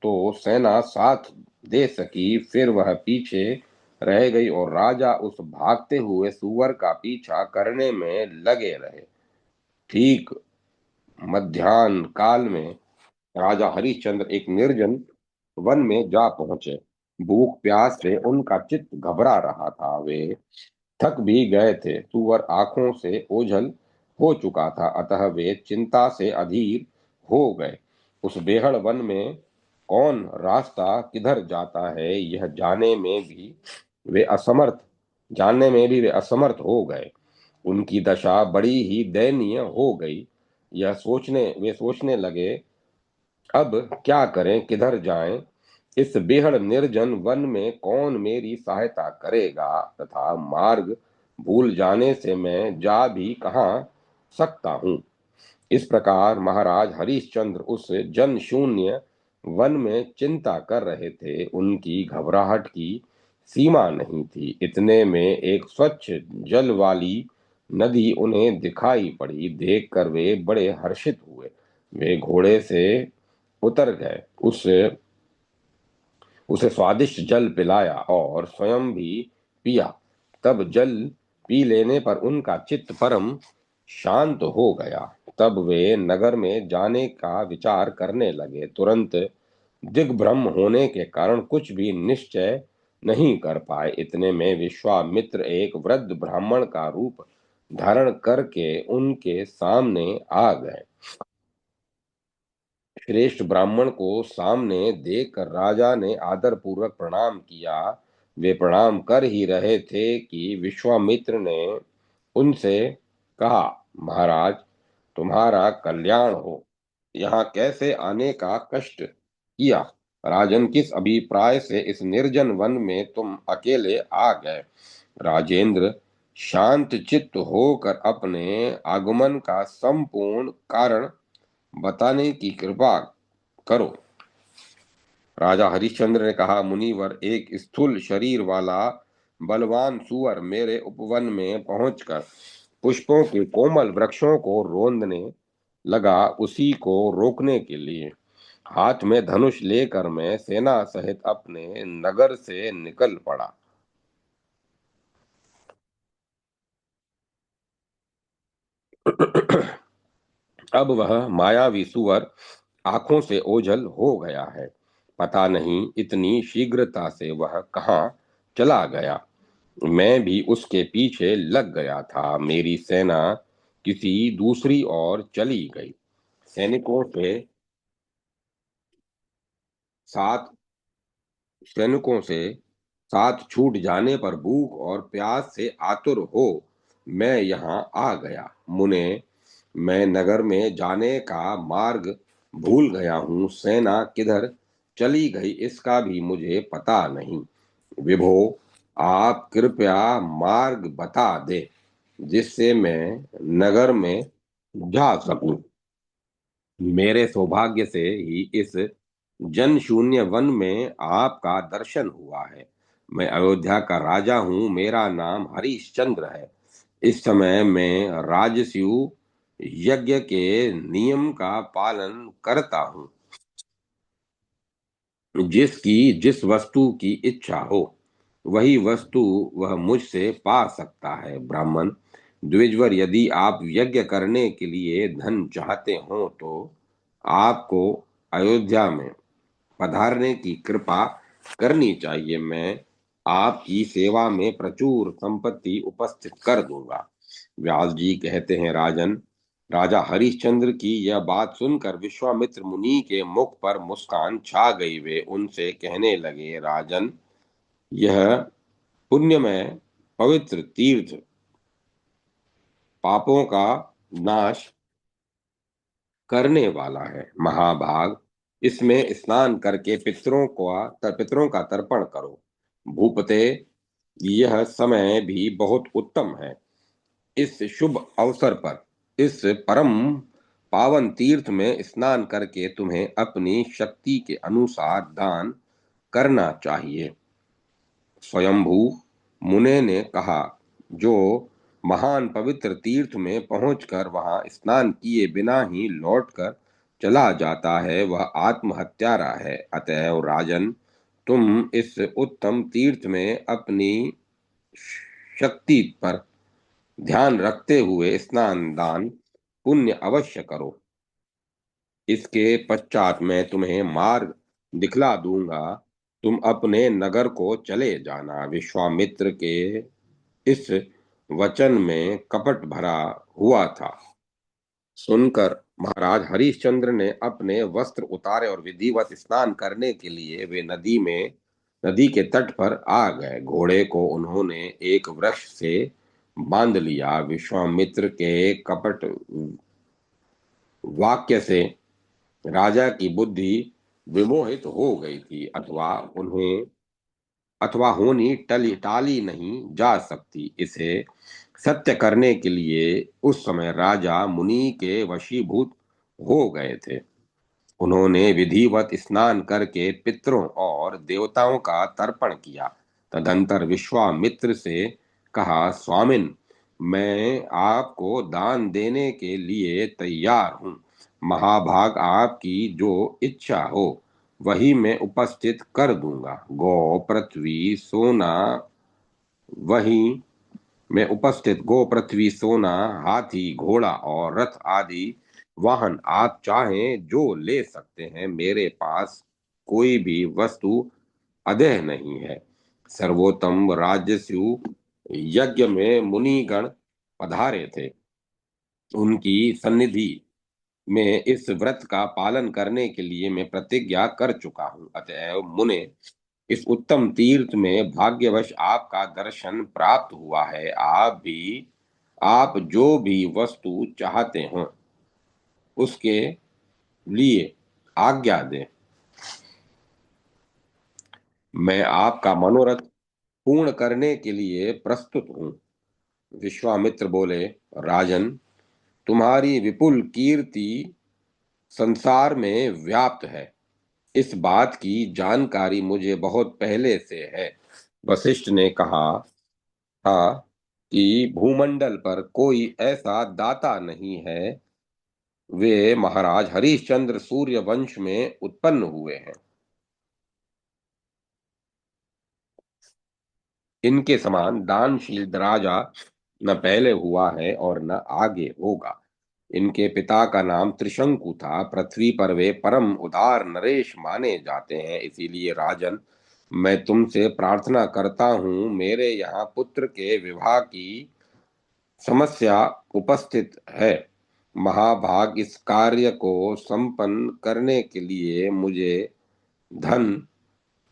Speaker 1: तो सेना साथ दे सकी, फिर वह पीछे रह गई और राजा उस भागते हुए सुअर का पीछा करने में लगे रहे। ठीक मध्याह्न काल में राजा हरिश्चंद्र एक निर्जन वन में जा पहुंचे। भूख प्यास से उनका चित्त घबरा रहा था। वे थक भी गए थे। सुअर आंखों से ओझल हो चुका था, अतः वे चिंता से अधीर हो गए। उस बेहड़ वन में कौन रास्ता किधर जाता है, यह जानने में भी वे असमर्थ हो गए। उनकी दशा बड़ी ही दयनीय हो गई। वे सोचने लगे, अब क्या करें, किधर जाएं? इस बेहद निर्जन वन में कौन मेरी सहायता करेगा तथा मार्ग भूल जाने से मैं जा भी कहाँ सकता हूँ। इस प्रकार महाराज हरिश्चंद्र उस जन शून्य वन में चिंता कर रहे थे। उनकी घबराहट की सीमा नहीं थी। इतने में एक स्वच्छ जल वाली नदी उन्हें दिखाई पड़ी। देखकर वे बड़े हर्षित हुए। वे घोड़े से उतर गए, उसे स्वादिष्ट जल पिलाया और स्वयं भी पिया। तब जल पी लेने पर उनका चित्त परम शांत हो गया। तब वे नगर में जाने का विचार करने लगे। तुरंत दिग्भ्रम होने के कारण कुछ भी निश्चय नहीं कर पाए। इतने में विश्वामित्र एक वृद्ध ब्राह्मण का रूप धारण करके उनके सामने आ गए। श्रेष्ठ ब्राह्मण को सामने देखकर राजा ने आदर पूर्वक प्रणाम किया। वे प्रणाम कर ही रहे थे कि विश्वामित्र ने उनसे कहा, महाराज, तुम्हारा कल्याण हो। यहाँ कैसे आने का कष्ट किया? राजन, किस अभिप्राय से इस निर्जन वन में तुम अकेले आ गए? राजेंद्र शांत चित्त होकर अपने आगमन का संपूर्ण कारण बताने की कृपा करो। राजा हरिश्चंद्र ने कहा, मुनिवर, एक स्थूल शरीर वाला बलवान सुअर मेरे उपवन में पहुंचकर पुष्पों के कोमल वृक्षों को रोंदने लगा। उसी को रोकने के लिए हाथ में धनुष लेकर मैं सेना सहित अपने नगर से निकल पड़ा। अब वह मायावी सुअर आंखों से ओझल हो गया है। पता नहीं इतनी शीघ्रता से वह कहाँ चला गया। मैं भी उसके पीछे लग गया था। मेरी सेना किसी दूसरी ओर चली गई। सैनिकों से साथ सैनिकों से साथ छूट जाने पर भूख और प्यास से आतुर हो मैं यहाँ आ गया। मुने, मैं नगर में जाने का मार्ग भूल गया हूँ। सेना किधर चली गई इसका भी मुझे पता नहीं। विभो, आप कृपया मार्ग बता दे जिससे मैं नगर में जा सकूं। मेरे सौभाग्य से ही इस जन शून्य वन में आपका दर्शन हुआ है। मैं अयोध्या का राजा हूँ। मेरा नाम हरिश्चंद्र है। इस समय मैं राजस्यु यज्ञ के नियम का पालन करता हूँ। जिसकी जिस वस्तु की इच्छा हो वही वस्तु वह मुझसे पा सकता है। ब्राह्मण द्विजवर, यदि आप यज्ञ करने के लिए धन चाहते हो तो आपको अयोध्या में पधारने की कृपा करनी चाहिए। मैं आपकी सेवा में प्रचुर संपत्ति उपस्थित कर दूंगा। व्यास जी कहते हैं, राजन, राजा हरिश्चंद्र की यह बात सुनकर विश्वामित्र मुनि के मुख पर मुस्कान छा गई। वे उनसे कहने लगे, राजन, यह पुण्यमय पवित्र तीर्थ पापों का नाश करने वाला है। महाभाग, इसमें स्नान करके पितरों का तर्पण करो। भूपते, यह समय भी बहुत उत्तम है। इस शुभ अवसर पर इस परम पावन तीर्थ में स्नान करके तुम्हें अपनी शक्ति के अनुसार दान करना चाहिए। स्वयंभू मुने ने कहा, जो महान पवित्र तीर्थ में पहुंचकर वहां स्नान किए बिना ही लौटकर चला जाता है वह आत्महत्यारा है। अतएव राजन, तुम इस उत्तम तीर्थ में अपनी शक्ति पर ध्यान रखते हुए स्नान दान पुण्य अवश्य करो। इसके पश्चात मैं तुम्हें मार्ग दिखला दूंगा। तुम अपने नगर को चले जाना। विश्वामित्र के इस वचन में कपट भरा हुआ था। सुनकर महाराज हरिश्चंद्र ने अपने वस्त्र उतारे और विधिवत स्नान करने के लिए वे नदी के तट पर आ गए। घोड़े को उन्होंने एक वृक्ष से बांध लिया। विश्वामित्र के कपट वाक्य से राजा की बुद्धि विमोहित हो गई थी। अथवा होनी टली टाली नहीं जा सकती। इसे सत्य करने के लिए उस समय राजा मुनि के वशीभूत हो गए थे। उन्होंने विधिवत स्नान करके पितरों और देवताओं का तर्पण किया। तदंतर विश्वामित्र से कहा, स्वामिन, मैं आपको दान देने के लिए तैयार हूँ। महाभाग, आपकी जो इच्छा हो वही मैं उपस्थित कर दूंगा। वही गो, पृथ्वी, सोना, हाथी, घोड़ा और रथ आदि वाहन आप चाहें जो ले सकते हैं। मेरे पास कोई भी वस्तु अदेह नहीं है। सर्वोत्तम राजस्यु यज्ञ में मुनिगण पधारे थे। उनकी सन्निधि में इस व्रत का पालन करने के लिए मैं प्रतिज्ञा कर चुका हूँ। अतएव मुने, इस उत्तम तीर्थ में भाग्यवश आपका दर्शन प्राप्त हुआ है। आप जो भी वस्तु चाहते हो उसके लिए आज्ञा दें। मैं आपका मनोरथ पूर्ण करने के लिए प्रस्तुत हूँ। विश्वामित्र बोले, राजन, तुम्हारी विपुल कीर्ति संसार में व्याप्त है। इस बात की जानकारी मुझे बहुत पहले से है। वशिष्ठ ने कहा था कि भूमंडल पर कोई ऐसा दाता नहीं है। वे महाराज हरिश्चंद्र सूर्य वंश में उत्पन्न हुए हैं। इनके समान दानशील राजा न पहले हुआ है और न आगे होगा। इनके पिता का नाम त्रिशंकु था। पृथ्वी पर वे परम उदार नरेश माने जाते हैं। इसीलिए राजन, मैं तुमसे प्रार्थना करता हूँ, मेरे यहाँ पुत्र के विवाह की समस्या उपस्थित है। महाभाग इस कार्य को संपन्न करने के लिए मुझे धन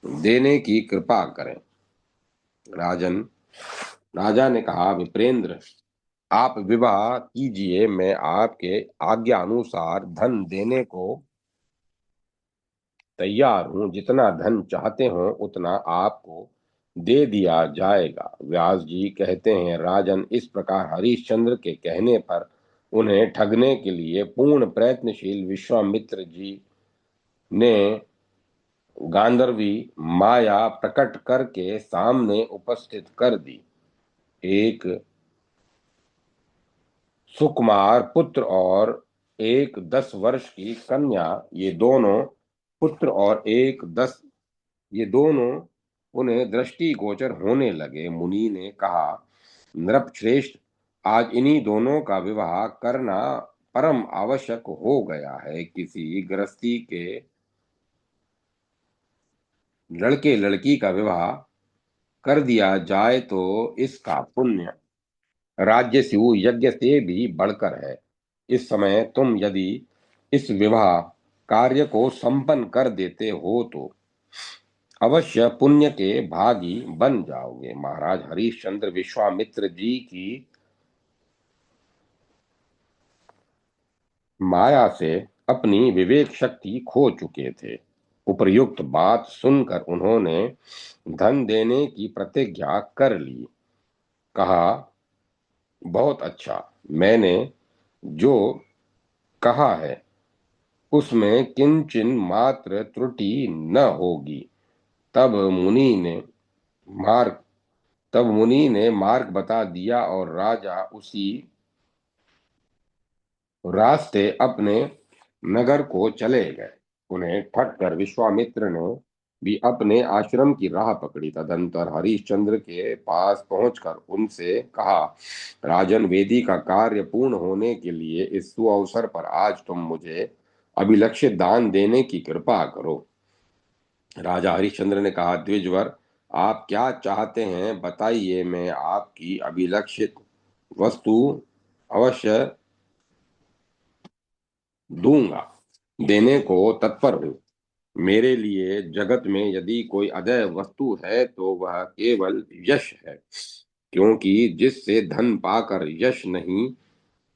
Speaker 1: देने की कृपा करें। राजन राजा ने कहा, विप्रेंद्र, आप विवाह कीजिए। मैं आपके आज्ञा अनुसार धन देने को तैयार हूं। जितना धन चाहते हो उतना आपको दे दिया जाएगा। व्यास जी कहते हैं, राजन, इस प्रकार हरिश्चंद्र के कहने पर उन्हें ठगने के लिए पूर्ण प्रयत्नशील विश्वामित्र जी ने गांधर्वी माया प्रकट करके सामने उपस्थित कर दी। एक सुकुमार पुत्र और एक 10 वर्ष की कन्या, ये दोनों उन्हें दृष्टि गोचर होने लगे। मुनि ने कहा, नृपश्रेष्ठ, आज इन्हीं दोनों का विवाह करना परम आवश्यक हो गया है। किसी गृहस्थी के लड़के लड़की का विवाह कर दिया जाए तो इसका पुण्य राज्य शिव यज्ञ से भी बढ़कर है। इस समय तुम यदि इस विवाह कार्य को संपन्न कर देते हो तो अवश्य पुण्य के भागी बन जाओगे। महाराज हरिश्चंद्र विश्वामित्र जी की माया से अपनी विवेक शक्ति खो चुके थे। उपर्युक्त बात सुनकर उन्होंने धन देने की प्रतिज्ञा कर ली। कहा, बहुत अच्छा, मैंने जो कहा है उसमें किंचन मात्र त्रुटि न होगी। तब मुनि ने मार्ग तब मुनि ने मार्ग बता दिया और राजा उसी रास्ते अपने नगर को चले गए। उन्हें ठग कर विश्वामित्र ने भी अपने आश्रम की राह पकड़ी। तदंतर हरिश्चंद्र के पास पहुंचकर उनसे कहा, राजन, वेदी का कार्य पूर्ण होने के लिए इस सुअवसर पर आज तुम मुझे अभिलक्षित दान देने की कृपा करो। राजा हरिश्चंद्र ने कहा, द्विजवर, आप क्या चाहते हैं बताइए। मैं आपकी अभिलक्षित वस्तु अवश्य दूंगा, देने को तत्पर हूँ। मेरे लिए जगत में यदि कोई अदय वस्तु है तो वह केवल यश है। क्योंकि जिससे धन पाकर यश नहीं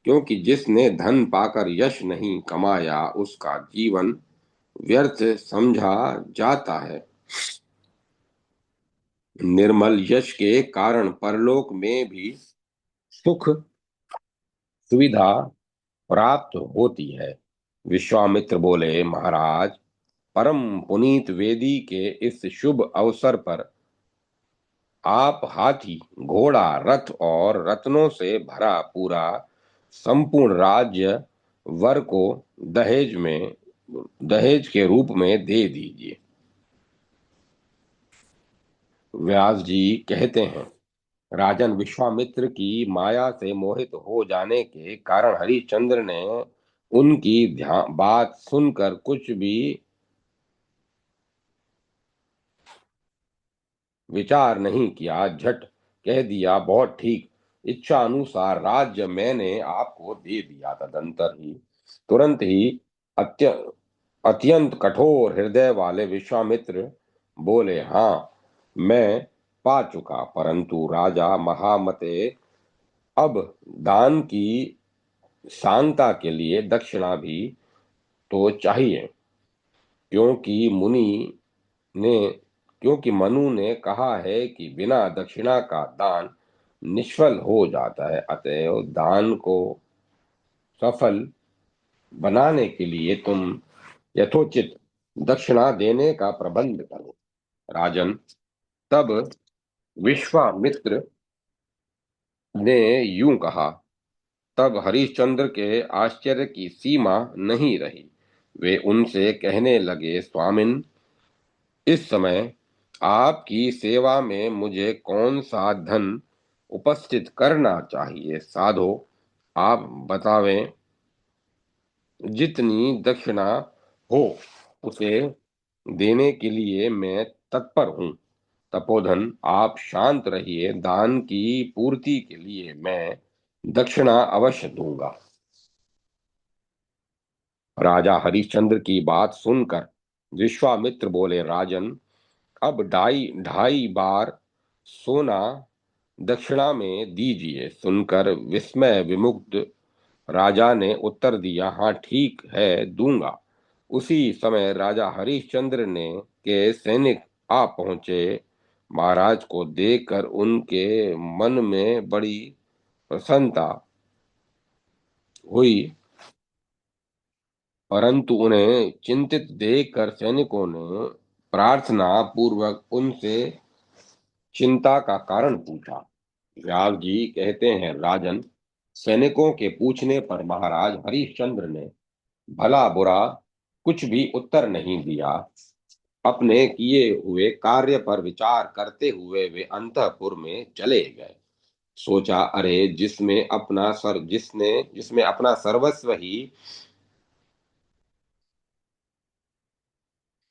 Speaker 1: क्योंकि जिसने धन पाकर यश नहीं कमाया उसका जीवन व्यर्थ समझा जाता है। निर्मल यश के कारण परलोक में भी सुख सुविधा प्राप्त होती है। विश्वामित्र बोले, महाराज, परम पुनीत वेदी के इस शुभ अवसर पर आप हाथी, घोड़ा, रथ और रत्नों से भरा पूरा संपूर्ण राज्य वर को दहेज के रूप में दे दीजिए। व्यास जी कहते हैं, राजन, विश्वामित्र की माया से मोहित हो जाने के कारण हरिश्चंद्र ने उनकी बात सुनकर कुछ भी विचार नहीं किया। झट कह दिया, बहुत ठीक, इच्छा अनुसार राज्य मैंने आपको दे दिया। तदंतर ही तुरंत ही अत्य अत्यंत कठोर हृदय वाले विश्वामित्र बोले, हाँ, मैं पा चुका, परंतु राजा महामते, अब दान की शांता के लिए दक्षिणा भी तो चाहिए। क्योंकि ने क्योंकि मनु ने कहा है कि बिना दक्षिणा का दान निष्फल हो जाता है, अतएव दान को सफल बनाने के लिए तुम यथोचित दक्षिणा देने का प्रबंध करो। राजन, तब विश्वामित्र ने यूं कहा। तब हरिश्चंद्र के आश्चर्य की सीमा नहीं रही। वे उनसे कहने लगे, स्वामिन, इस समय आपकी सेवा में मुझे कौन सा धन उपस्थित करना चाहिए? साधो, आप बतावें। जितनी दक्षिणा हो उसे देने के लिए मैं तत्पर हूँ। तपोधन, आप शांत रहिए। दान की पूर्ति के लिए मैं दक्षिणा अवश्य दूंगा। राजा हरिश्चंद्र की बात सुनकर विश्वामित्र बोले, राजन, अब ढाई ढाई बार सोना दक्षिणा में दीजिए। सुनकर विस्मय विमुग्ध राजा ने उत्तर दिया, हाँ ठीक है, दूंगा। उसी समय राजा हरिश्चंद्र ने के सैनिक आ पहुंचे। महाराज को देखकर उनके मन में बड़ी प्रसन्नता हुई, परंतु उन्हें चिंतित देखकर सैनिकों ने प्रार्थना पूर्वक उनसे चिंता का कारण पूछा। व्यास जी कहते हैं, राजन, सैनिकों के पूछने पर महाराज हरिश्चंद्र ने भला बुरा कुछ भी उत्तर नहीं दिया। अपने किए हुए कार्य पर विचार करते हुए वे अंतःपुर में चले गए। सोचा, अरे, जिसमें अपना सर्वस्व ही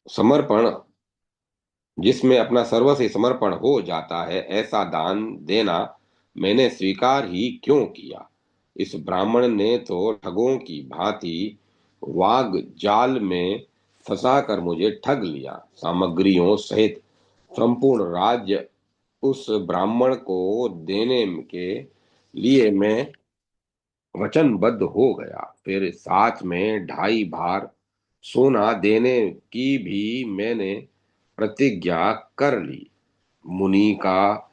Speaker 1: समर्पण जिसमें अपना सर्वस्व ही समर्पण हो जाता है, ऐसा दान देना मैंने स्वीकार ही क्यों किया? इस ब्राह्मण ने तो ठगों की भांति वाग जाल में फंसाकर मुझे ठग लिया। सामग्रियों सहित संपूर्ण राज्य उस ब्राह्मण को देने के लिए मैं वचनबद्ध हो गया। फिर साथ में ढाई भार सोना देने की भी मैंने प्रतिज्ञा कर ली। मुनि का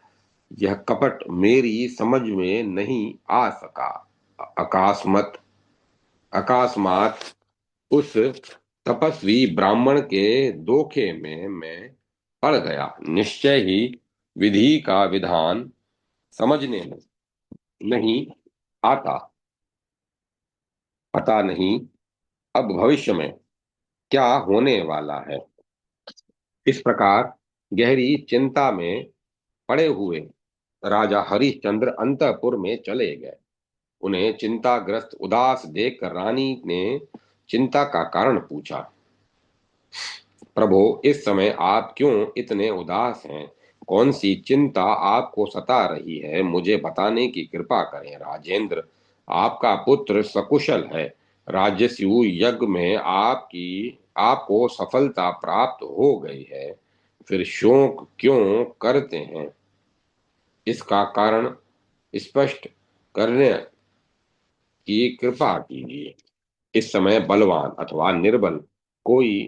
Speaker 1: यह कपट मेरी समझ में नहीं आ सका। अकस्मात अकस्मात उस तपस्वी ब्राह्मण के धोखे में मैं पड़ गया। निश्चय ही विधि का विधान समझने में नहीं आता। पता नहीं अब भविष्य में क्या होने वाला है। इस प्रकार गहरी चिंता में पड़े हुए राजा हरिश्चंद्र अंतःपुर में चले गए। उन्हें चिंताग्रस्त उदास देखकर रानी ने चिंता का कारण पूछा। प्रभु, इस समय आप क्यों इतने उदास हैं? कौन सी चिंता आपको सता रही है? मुझे बताने की कृपा करें। राजेंद्र, आपका पुत्र सकुशल है। राजस्यु यज्ञ में आपको सफलता प्राप्त हो गई है। फिर शोक क्यों करते हैं? इसका कारण स्पष्ट करने की कृपा कीजिए। इस समय बलवान अथवा निर्बल कोई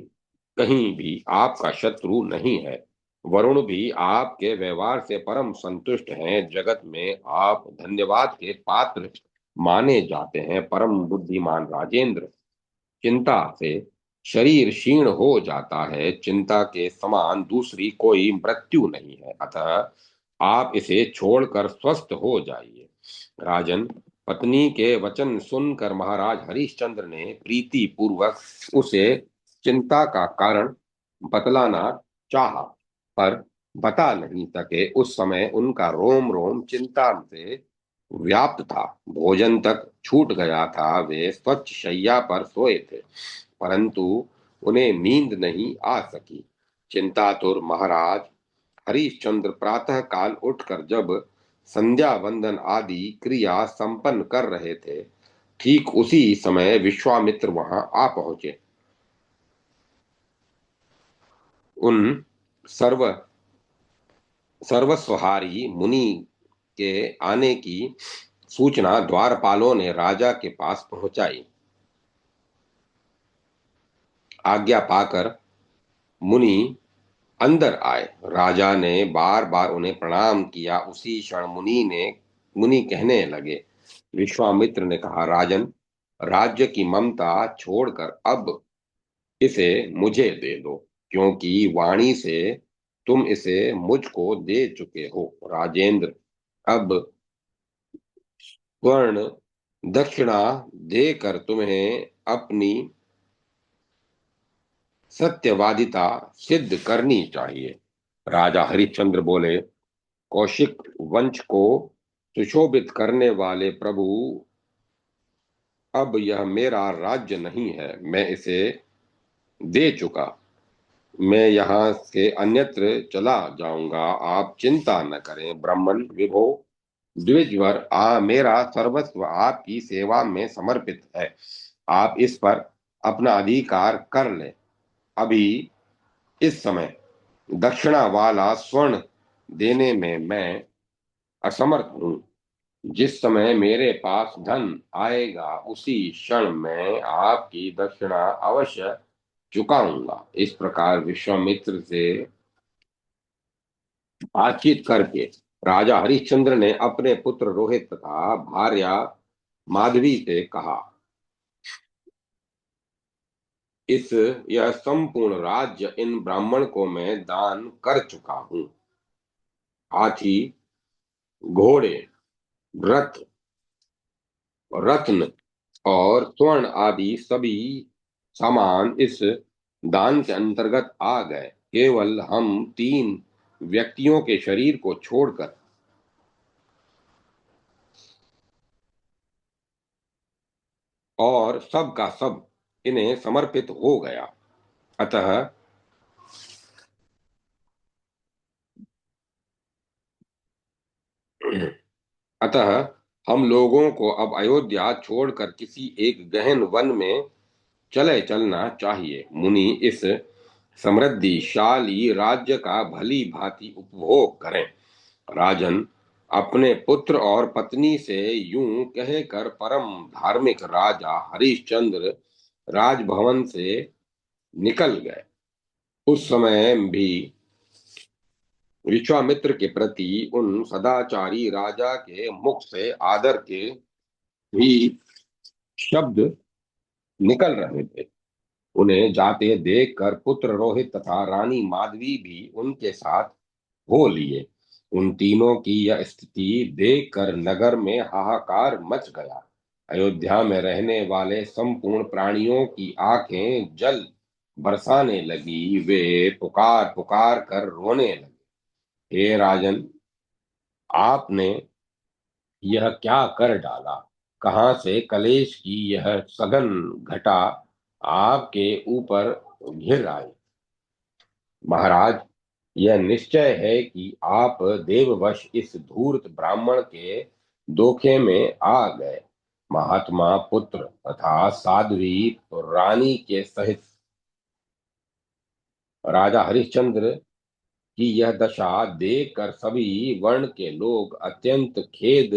Speaker 1: कहीं भी आपका शत्रु नहीं है। वरुण भी आपके व्यवहार से परम संतुष्ट हैं। जगत में आप धन्यवाद के पात्र माने जाते हैं। परम बुद्धिमान राजेंद्र, चिंता से शरीर क्षीण हो जाता है। चिंता के समान दूसरी कोई मृत्यु नहीं है, अतः आप इसे छोड़कर स्वस्थ हो जाइए। राजन, पत्नी के वचन सुनकर महाराज हरिश्चंद्र ने प्रीति पूर्वक उसे चिंता का कारण बतलाना चाहा, पर बता नहीं सके। उस समय उनका रोम रोम चिंता से व्याप्त था। भोजन तक छूट गया था। वे स्वच्छ शैया पर सोए थे, परंतु उन्हें नींद नहीं आ सकी। चिंतातुर महाराज हरिश्चंद्र प्रातः काल उठकर जब संध्या वंदन आदि क्रिया संपन्न कर रहे थे, ठीक उसी समय विश्वामित्र वहां आ पहुंचे। उन सर्व सर्वस्वहारी मुनि के आने की सूचना द्वारपालों ने राजा के पास पहुंचाई। आज्ञा पाकर मुनि अंदर आए। राजा ने बार बार उन्हें प्रणाम किया। उसी क्षण मुनि कहने लगे। विश्वामित्र ने कहा, राजन, राज्य की ममता छोड़कर अब इसे मुझे दे दो, क्योंकि वाणी से तुम इसे मुझको दे चुके हो। राजेंद्र, अब स्वर्ण दक्षिणा देकर तुम्हें अपनी सत्यवादिता सिद्ध करनी चाहिए। राजा हरिश्चंद्र बोले, कौशिक वंश को सुशोभित करने वाले प्रभु, अब यह मेरा राज्य नहीं है, मैं इसे दे चुका। मैं यहाँ से अन्यत्र चला जाऊंगा, आप चिंता न करें। ब्राह्मण विभो द्विजवर, मेरा सर्वस्व आपकी सेवा में समर्पित है। आप इस पर अपना अधिकार कर लें। अभी इस समय दक्षिणा वाला स्वर्ण देने में मैं असमर्थ हूँ। जिस समय मेरे पास धन आएगा उसी क्षण मैं आपकी दक्षिणा अवश्य चुकाऊंगा। इस प्रकार विश्वामित्र से बातचीत करके राजा हरिश्चंद्र ने अपने पुत्र रोहित तथा भार्या माधवी से कहा, इस यह संपूर्ण राज्य इन ब्राह्मण को मैं दान कर चुका हूँ। हाथी, घोड़े, रथ, रत्न और स्वर्ण आदि सभी सामान इस दान के अंतर्गत आ गए। केवल हम 3 व्यक्तियों के शरीर को छोड़कर और सब का सब इन्हें समर्पित हो गया। अतः अतः हम लोगों को अब अयोध्या छोड़कर किसी एक गहन वन में चले चलना चाहिए। मुनि इस समृद्धिशाली राज्य का भली भांति उपभोग करें। राजन, अपने पुत्र और पत्नी से यूं कहकर परम धार्मिक राजा हरिश्चंद्र राजभवन से निकल गए। उस समय भी विश्वामित्र के प्रति उन सदाचारी राजा के मुख से आदर के भी शब्द निकल रहे थे। उन्हें जाते देखकर पुत्र रोहित तथा रानी माधवी भी उनके साथ हो लिए। उन तीनों की यह स्थिति देखकर नगर में हाहाकार मच गया। अयोध्या में रहने वाले संपूर्ण प्राणियों की आंखें जल बरसाने लगी। वे पुकार पुकार कर रोने लगे, हे राजन, आपने यह क्या कर डाला? कहां से कलेश की यह सघन घटा आपके ऊपर घिर आई? महाराज, यह निश्चय है कि आप देववश इस धूर्त ब्राह्मण के धोखे में आ गए। महात्मा पुत्र तथा साध्वी रानी के सहित राजा हरिश्चंद्र की यह दशा देखकर सभी वर्ण के लोग अत्यंत खेद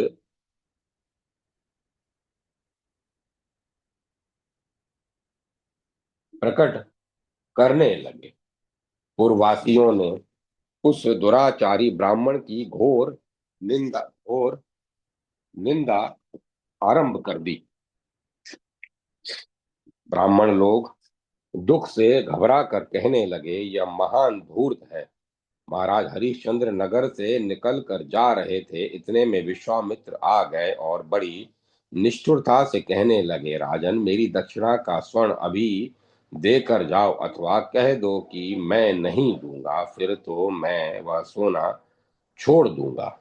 Speaker 1: प्रकट करने लगे। पूर्ववासियों ने उस दुराचारी ब्राह्मण की घोर निंदा आरंभ कर दी। ब्राह्मण लोग दुख से घबरा कर कहने लगे, यह महान धूर्त है। महाराज हरिश्चंद्र नगर से निकल कर जा रहे थे, इतने में विश्वामित्र आ गए और बड़ी निष्ठुरता से कहने लगे, राजन, मेरी दक्षिणा का स्वर्ण अभी देकर जाओ, अथवा कह दो कि मैं नहीं दूंगा, फिर तो मैं वह सोना छोड़ दूंगा।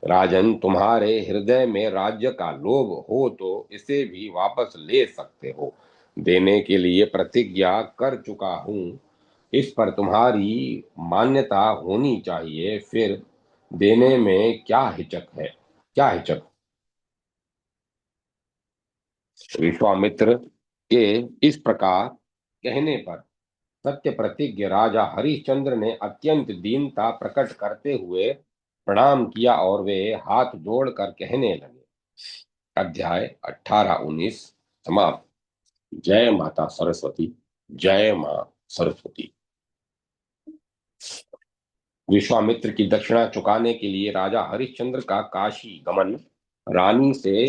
Speaker 1: राजन, तुम्हारे हृदय में राज्य का लोभ हो तो इसे भी वापस ले सकते हो। देने के लिए प्रतिज्ञा कर चुका हूं, इस पर तुम्हारी मान्यता होनी चाहिए। फिर देने में क्या हिचक है? क्या हिचक? विश्वामित्र के इस प्रकार कहने पर सत्य प्रतिज्ञ राजा हरिश्चंद्र ने अत्यंत दीनता प्रकट करते हुए प्रणाम किया और वे हाथ जोड़कर कहने लगे। अध्याय 18-19 समाप्त। जय माता सरस्वती। जय मां सरस्वती। विश्वामित्र की दक्षिणा चुकाने के लिए राजा हरिश्चंद्र का काशी गमन, रानी से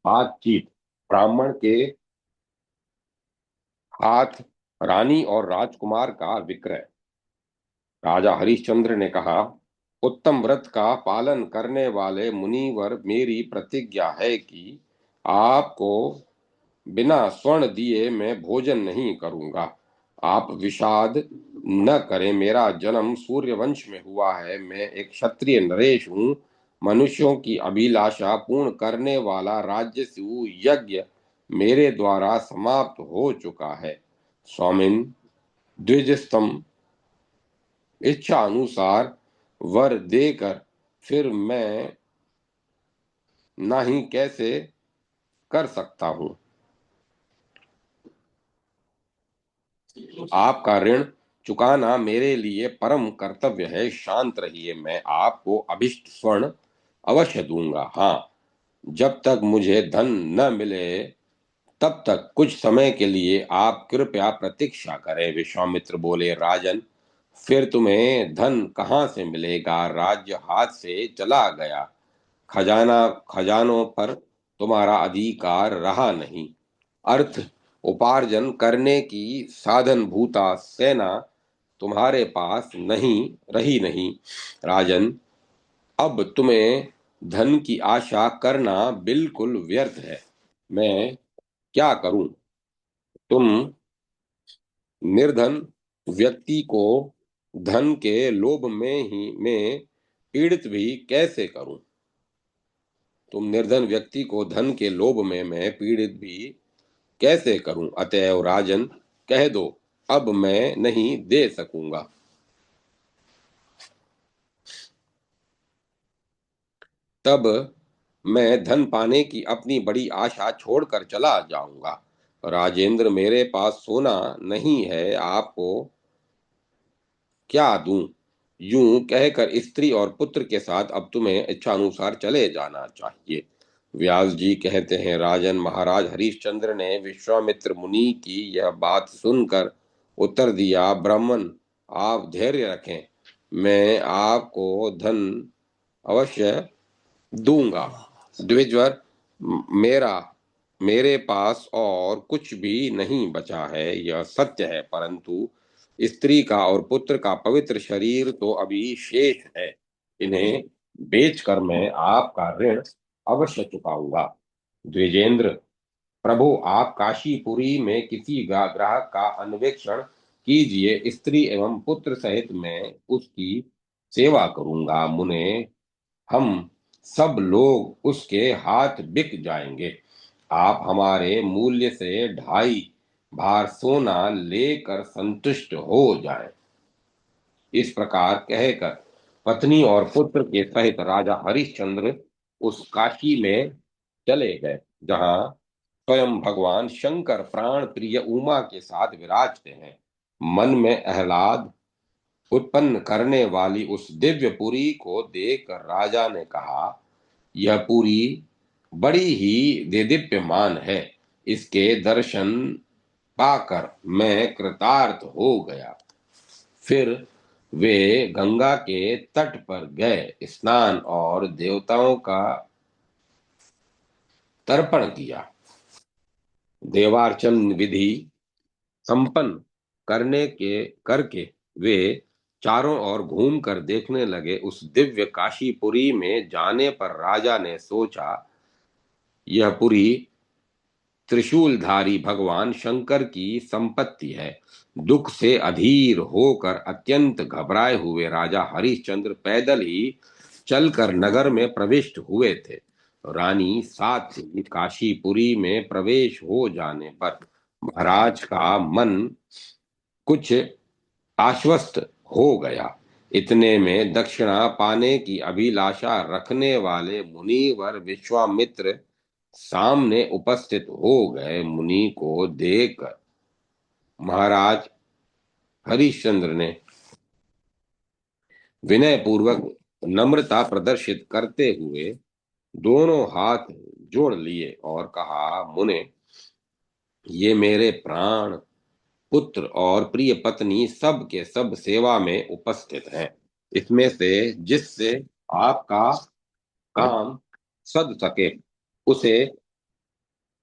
Speaker 1: बातचीत, ब्राह्मण के हाथ रानी और राजकुमार का विक्रय। राजा हरिश्चंद्र ने कहा, उत्तम व्रत का पालन करने वाले मुनिवर, मेरी प्रतिज्ञा है कि आपको बिना स्वर्ण दिए मैं भोजन नहीं करूंगा। आप विषाद न करें, मेरा जन्म सूर्यवंश में हुआ है, मैं एक क्षत्रिय नरेश हूँ। मनुष्यों की अभिलाषा पूर्ण करने वाला राजसूय यज्ञ मेरे द्वारा समाप्त हो चुका है। स्वामिन, द्विजस्तंभ इच्छा अनुसार वर देकर फिर मैं नहीं कैसे कर सकता हूँ। आपका ऋण चुकाना मेरे लिए परम कर्तव्य है। शांत रहिए, मैं आपको अभिष्ट स्वर्ण अवश्य दूंगा। हाँ, जब तक मुझे धन न मिले तब तक कुछ समय के लिए आप कृपया प्रतीक्षा करें। विश्वामित्र बोले, राजन, फिर तुम्हें धन कहाँ से मिलेगा? राज्य हाथ से चला गया, खजानों पर तुम्हारा अधिकार रहा नहीं, अर्थ उपार्जन करने की साधन भूता सेना तुम्हारे पास नहीं रही नहीं। राजन, अब तुम्हें धन की आशा करना बिल्कुल व्यर्थ है। मैं क्या करूं? तुम निर्धन व्यक्ति को धन के लोभ में पीड़ित भी कैसे करूं? तुम निर्धन व्यक्ति को धन के लोभ में मैं पीड़ित भी कैसे करूं? अतएव राजन, कह दो, अब मैं नहीं दे सकूंगा। तब मैं धन पाने की अपनी बड़ी आशा छोड़कर चला जाऊंगा। राजेंद्र, मेरे पास सोना नहीं है, आपको क्या दूं? यूं कहकर स्त्री और पुत्र के साथ अब तुम्हें इच्छा अनुसार चले जाना चाहिए। व्यास जी कहते हैं, राजन, महाराज हरिश्चंद्र ने विश्वामित्र मुनि की यह बात सुनकर उत्तर दिया, ब्राह्मण, आप धैर्य रखें, मैं आपको धन अवश्य दूंगा। द्विजवर, मेरा मेरे पास और कुछ भी नहीं बचा है, यह सत्य है, परंतु स्त्री का और पुत्र का पवित्र शरीर तो अभी शेष है। इन्हें बेचकर मैं आपका ऋण अवश्य चुकाऊंगा। द्विजेंद्र, प्रभु, आप काशीपुरी में किसी ग्राहक का अन्वेषण कीजिए, स्त्री एवं पुत्र सहित मैं उसकी सेवा करूंगा। मुने, हम सब लोग उसके हाथ बिक जाएंगे। आप हमारे मूल्य से 2.5 भार सोना लेकर संतुष्ट हो जाएं। इस प्रकार कहकर पत्नी और पुत्र के सहित राजा हरिश्चंद्र उस काशी में चले गए जहां स्वयं भगवान शंकर प्राण प्रिय उमा के साथ विराजते हैं। मन में आह्लाद उत्पन्न करने वाली उस दिव्य पुरी को देखकर राजा ने कहा, यह पुरी बड़ी ही देदीप्यमान है, इसके दर्शन पाकर मैं कृतार्थ हो गया। फिर वे गंगा के तट पर गए, स्नान और देवताओं का तर्पण किया। देवार्चन विधि संपन्न करके वे चारों ओर घूमकर देखने लगे। उस दिव्य काशीपुरी में जाने पर राजा ने सोचा, यह पुरी त्रिशूलधारी भगवान शंकर की संपत्ति है। दुख से अधीर होकर अत्यंत घबराए हुए राजा हरिश्चंद्र पैदल ही चलकर नगर में प्रविष्ट हुए थे। रानी साथ ही काशीपुरी में प्रवेश हो जाने पर महाराज का मन कुछ आश्वस्त हो गया। इतने में दक्षिणा पाने की अभिलाषा रखने वाले मुनिवर विश्वामित्र सामने उपस्थित हो गए। मुनि को देखकर महाराज हरिश्चंद्र ने विनय पूर्वक नम्रता प्रदर्शित करते हुए दोनों हाथ जोड़ लिए और कहा, मुने, ये मेरे प्राण पुत्र और प्रिय पत्नी सब के सब सेवा में उपस्थित हैं। इसमें से जिससे आपका काम सद सके उसे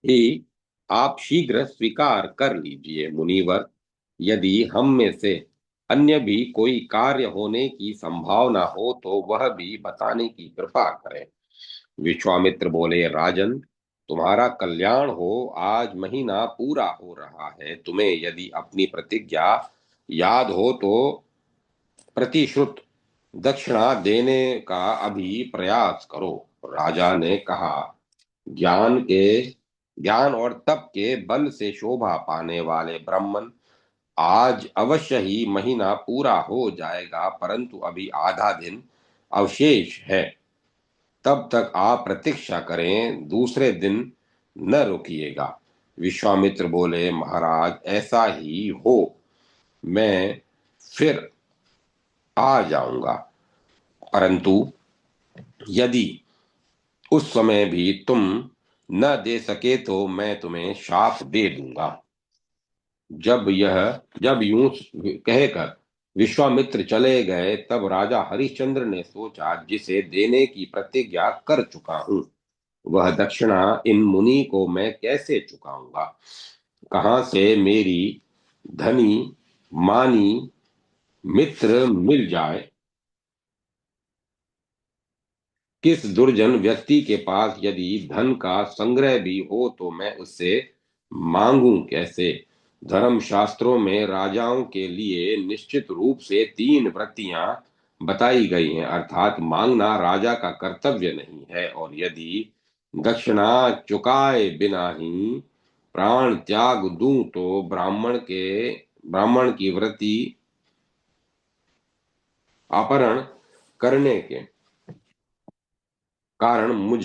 Speaker 1: ही आप शीघ्र स्वीकार कर लीजिए मुनिवर। यदि हम में से अन्य भी कोई कार्य होने की संभावना हो तो वह भी बताने की कृपा करें। विश्वामित्र बोले, राजन, तुम्हारा कल्याण हो। आज महीना पूरा हो रहा है। तुम्हें यदि अपनी प्रतिज्ञा याद हो तो प्रतिश्रुत दक्षिणा देने का अभी प्रयास करो। राजा ने कहा, ज्ञान के ज्ञान और तप के बल से शोभा पाने वाले ब्राह्मण, आज अवश्य ही महीना पूरा हो जाएगा, परंतु अभी आधा दिन अवशेष है। तब तक आप प्रतीक्षा करें, दूसरे दिन न रुकिएगा। विश्वामित्र बोले, महाराज, ऐसा ही हो, मैं फिर आ जाऊंगा। परंतु यदि उस समय भी तुम न दे सके तो मैं तुम्हें शाप दे दूंगा। जब यूं कहकर विश्वामित्र चले गए, तब राजा हरिश्चंद्र ने सोचा, जिसे देने की प्रतिज्ञा कर चुका हूं, वह दक्षिणा इन मुनि को मैं कैसे चुकाऊंगा। कहां से मेरी धनी मानी मित्र मिल जाए। किस दुर्जन व्यक्ति के पास यदि धन का संग्रह भी हो तो मैं उससे मांगूं कैसे। धर्म शास्त्रों में राजाओं के लिए निश्चित रूप से 3 वृत्तियां बताई गई हैं, अर्थात मांगना राजा का कर्तव्य नहीं है, और यदि दक्षिणा चुकाए बिना ही प्राण त्याग दूं तो ब्राह्मण की वृत्ति अपहरण करने के कारण मुझ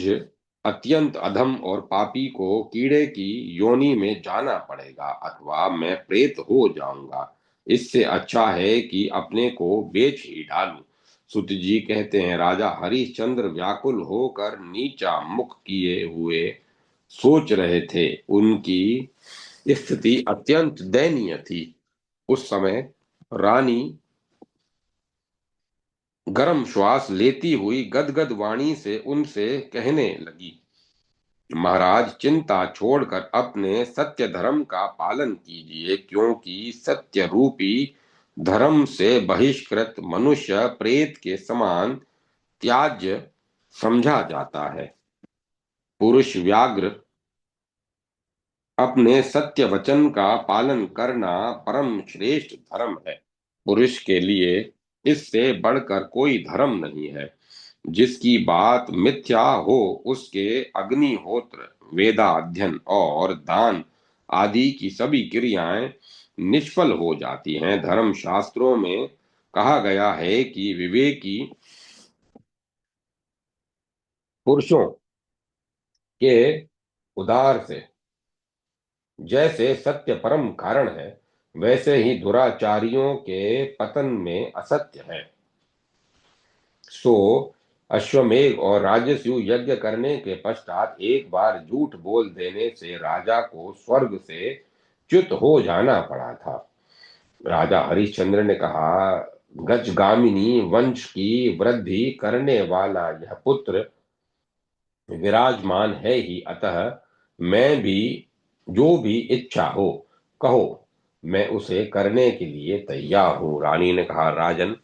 Speaker 1: अत्यंत अधम और पापी को कीड़े की योनि में जाना पड़ेगा, अथवा मैं प्रेत हो जाऊंगा। इससे अच्छा है कि अपने को बेच ही डालूं। सुत जी कहते हैं, राजा हरिश्चंद्र व्याकुल होकर नीचा मुख किए हुए सोच रहे थे। उनकी स्थिति अत्यंत दयनीय थी। उस समय रानी गर्म श्वास लेती हुई गदगद वाणी से उनसे कहने लगी, महाराज, चिंता छोड़कर अपने सत्य धर्म का पालन कीजिए, क्योंकि सत्य रूपी धर्म से बहिष्कृत मनुष्य प्रेत के समान त्याज्य समझा जाता है। पुरुष व्याघ्र अपने सत्य वचन का पालन करना परम श्रेष्ठ धर्म है। पुरुष के लिए इससे बढ़कर कोई धर्म नहीं है। जिसकी बात मिथ्या हो उसके अग्निहोत्र, वेदाध्ययन और दान आदि की सभी क्रियाएं निष्फल हो जाती हैं। धर्म शास्त्रों में कहा गया है कि विवेकी पुरुषों के उदार से जैसे सत्य परम कारण है, वैसे ही दुराचारियों के पतन में असत्य है। सो अश्वमेध और राजस्यु यज्ञ करने के पश्चात एक बार झूठ बोल देने से राजा को स्वर्ग से च्युत हो जाना पड़ा था। राजा हरिश्चंद्र ने कहा, गजगामिनी वंश की वृद्धि करने वाला यह पुत्र विराजमान है ही, अतः मैं भी जो भी इच्छा हो कहो, मैं उसे करने के लिए तैयार हूँ। रानी ने कहा, राजन,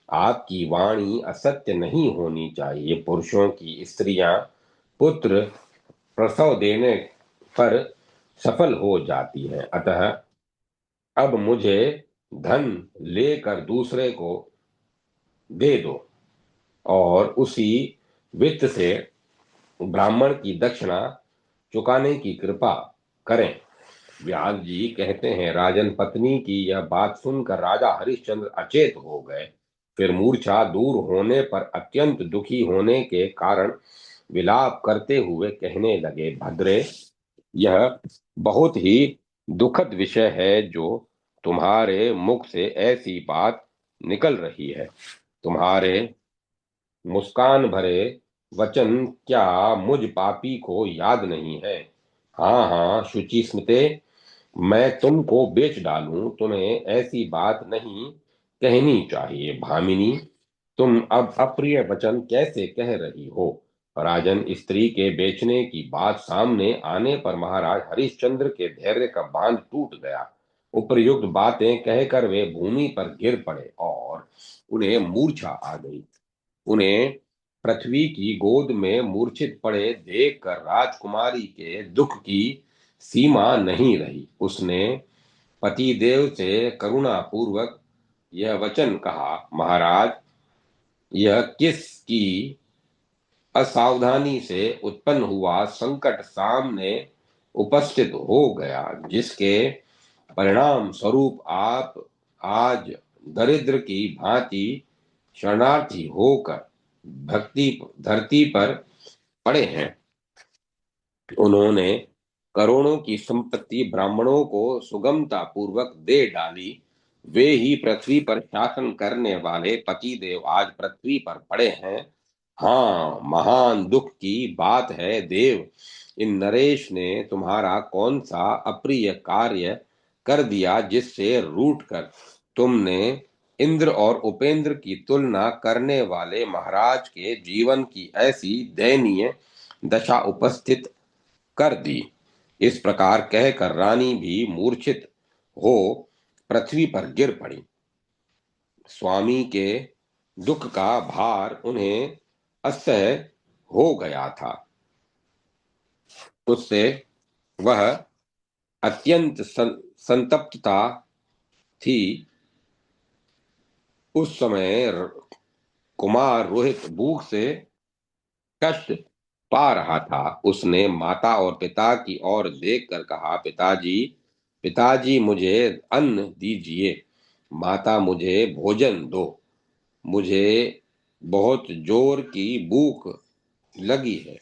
Speaker 1: आपकी वाणी असत्य नहीं होनी चाहिए। पुरुषों की स्त्रियां पुत्र प्रसव देने पर सफल हो जाती हैं, अतः अब मुझे धन लेकर दूसरे को दे दो और उसी वित्त से ब्राह्मण की दक्षिणा चुकाने की कृपा करें। व्यास जी कहते हैं, राजन, पत्नी की यह बात सुनकर राजा हरिश्चंद्र अचेत हो गए। फिर मूर्छा दूर होने पर अत्यंत दुखी होने के कारण विलाप करते हुए कहने लगे, भद्रे, यह बहुत ही दुखद विषय है जो तुम्हारे मुख से ऐसी बात निकल रही है। तुम्हारे मुस्कान भरे वचन क्या मुझ पापी को याद नहीं है। हाँ हाँ शुचि स्मिते, मैं तुमको बेच डालूं, तुम्हें ऐसी बात नहीं कहनी चाहिए। भामिनी, तुम अब अप्रिय वचन कैसे कह रही हो? राजन, स्त्री के बेचने की बात सामने आने पर महाराज हरिश्चंद्र के धैर्य का बांध टूट गया। उपर्युक्त बातें कहकर वे भूमि पर गिर पड़े और उन्हें मूर्छा आ गई। उन्हें पृथ्वी की गोद में मूर्छित पड़े देखकर राजकुमारी के दुख की सीमा नहीं रही। उसने पतिदेव से करुणा पूर्वक यह वचन कहा, महाराज, यह किसकी असावधानी से उत्पन्न हुआ संकट सामने उपस्थित हो गया, जिसके परिणाम स्वरूप आप आज दरिद्र की भांति शरणार्थी होकर भक्ति धरती पर पड़े हैं। उन्होंने करोड़ों की संपत्ति ब्राह्मणों को सुगमता पूर्वक दे डाली। वे ही पृथ्वी पर शासन करने वाले पतिदेव आज पृथ्वी पर पड़े हैं। हाँ, महान दुख की बात है देव, इन नरेश ने तुम्हारा कौन सा अप्रिय कार्य कर दिया जिससे रूठ कर तुमने इंद्र और उपेंद्र की तुलना करने वाले महाराज के जीवन की ऐसी दयनीय दशा उपस्थित कर दी। इस प्रकार कहकर रानी भी मूर्छित हो पृथ्वी पर गिर पड़ी। स्वामी के दुख का भार उन्हें असह्य हो गया था। उससे वह अत्यंत संतप्तता थी। उस समय कुमार रोहित भूख से कष्ट पा रहा था। उसने माता और पिता की ओर देखकर कहा, पिताजी, पिताजी, मुझे अन्न दीजिए। माता, मुझे भोजन दो। मुझे बहुत जोर की भूख लगी है।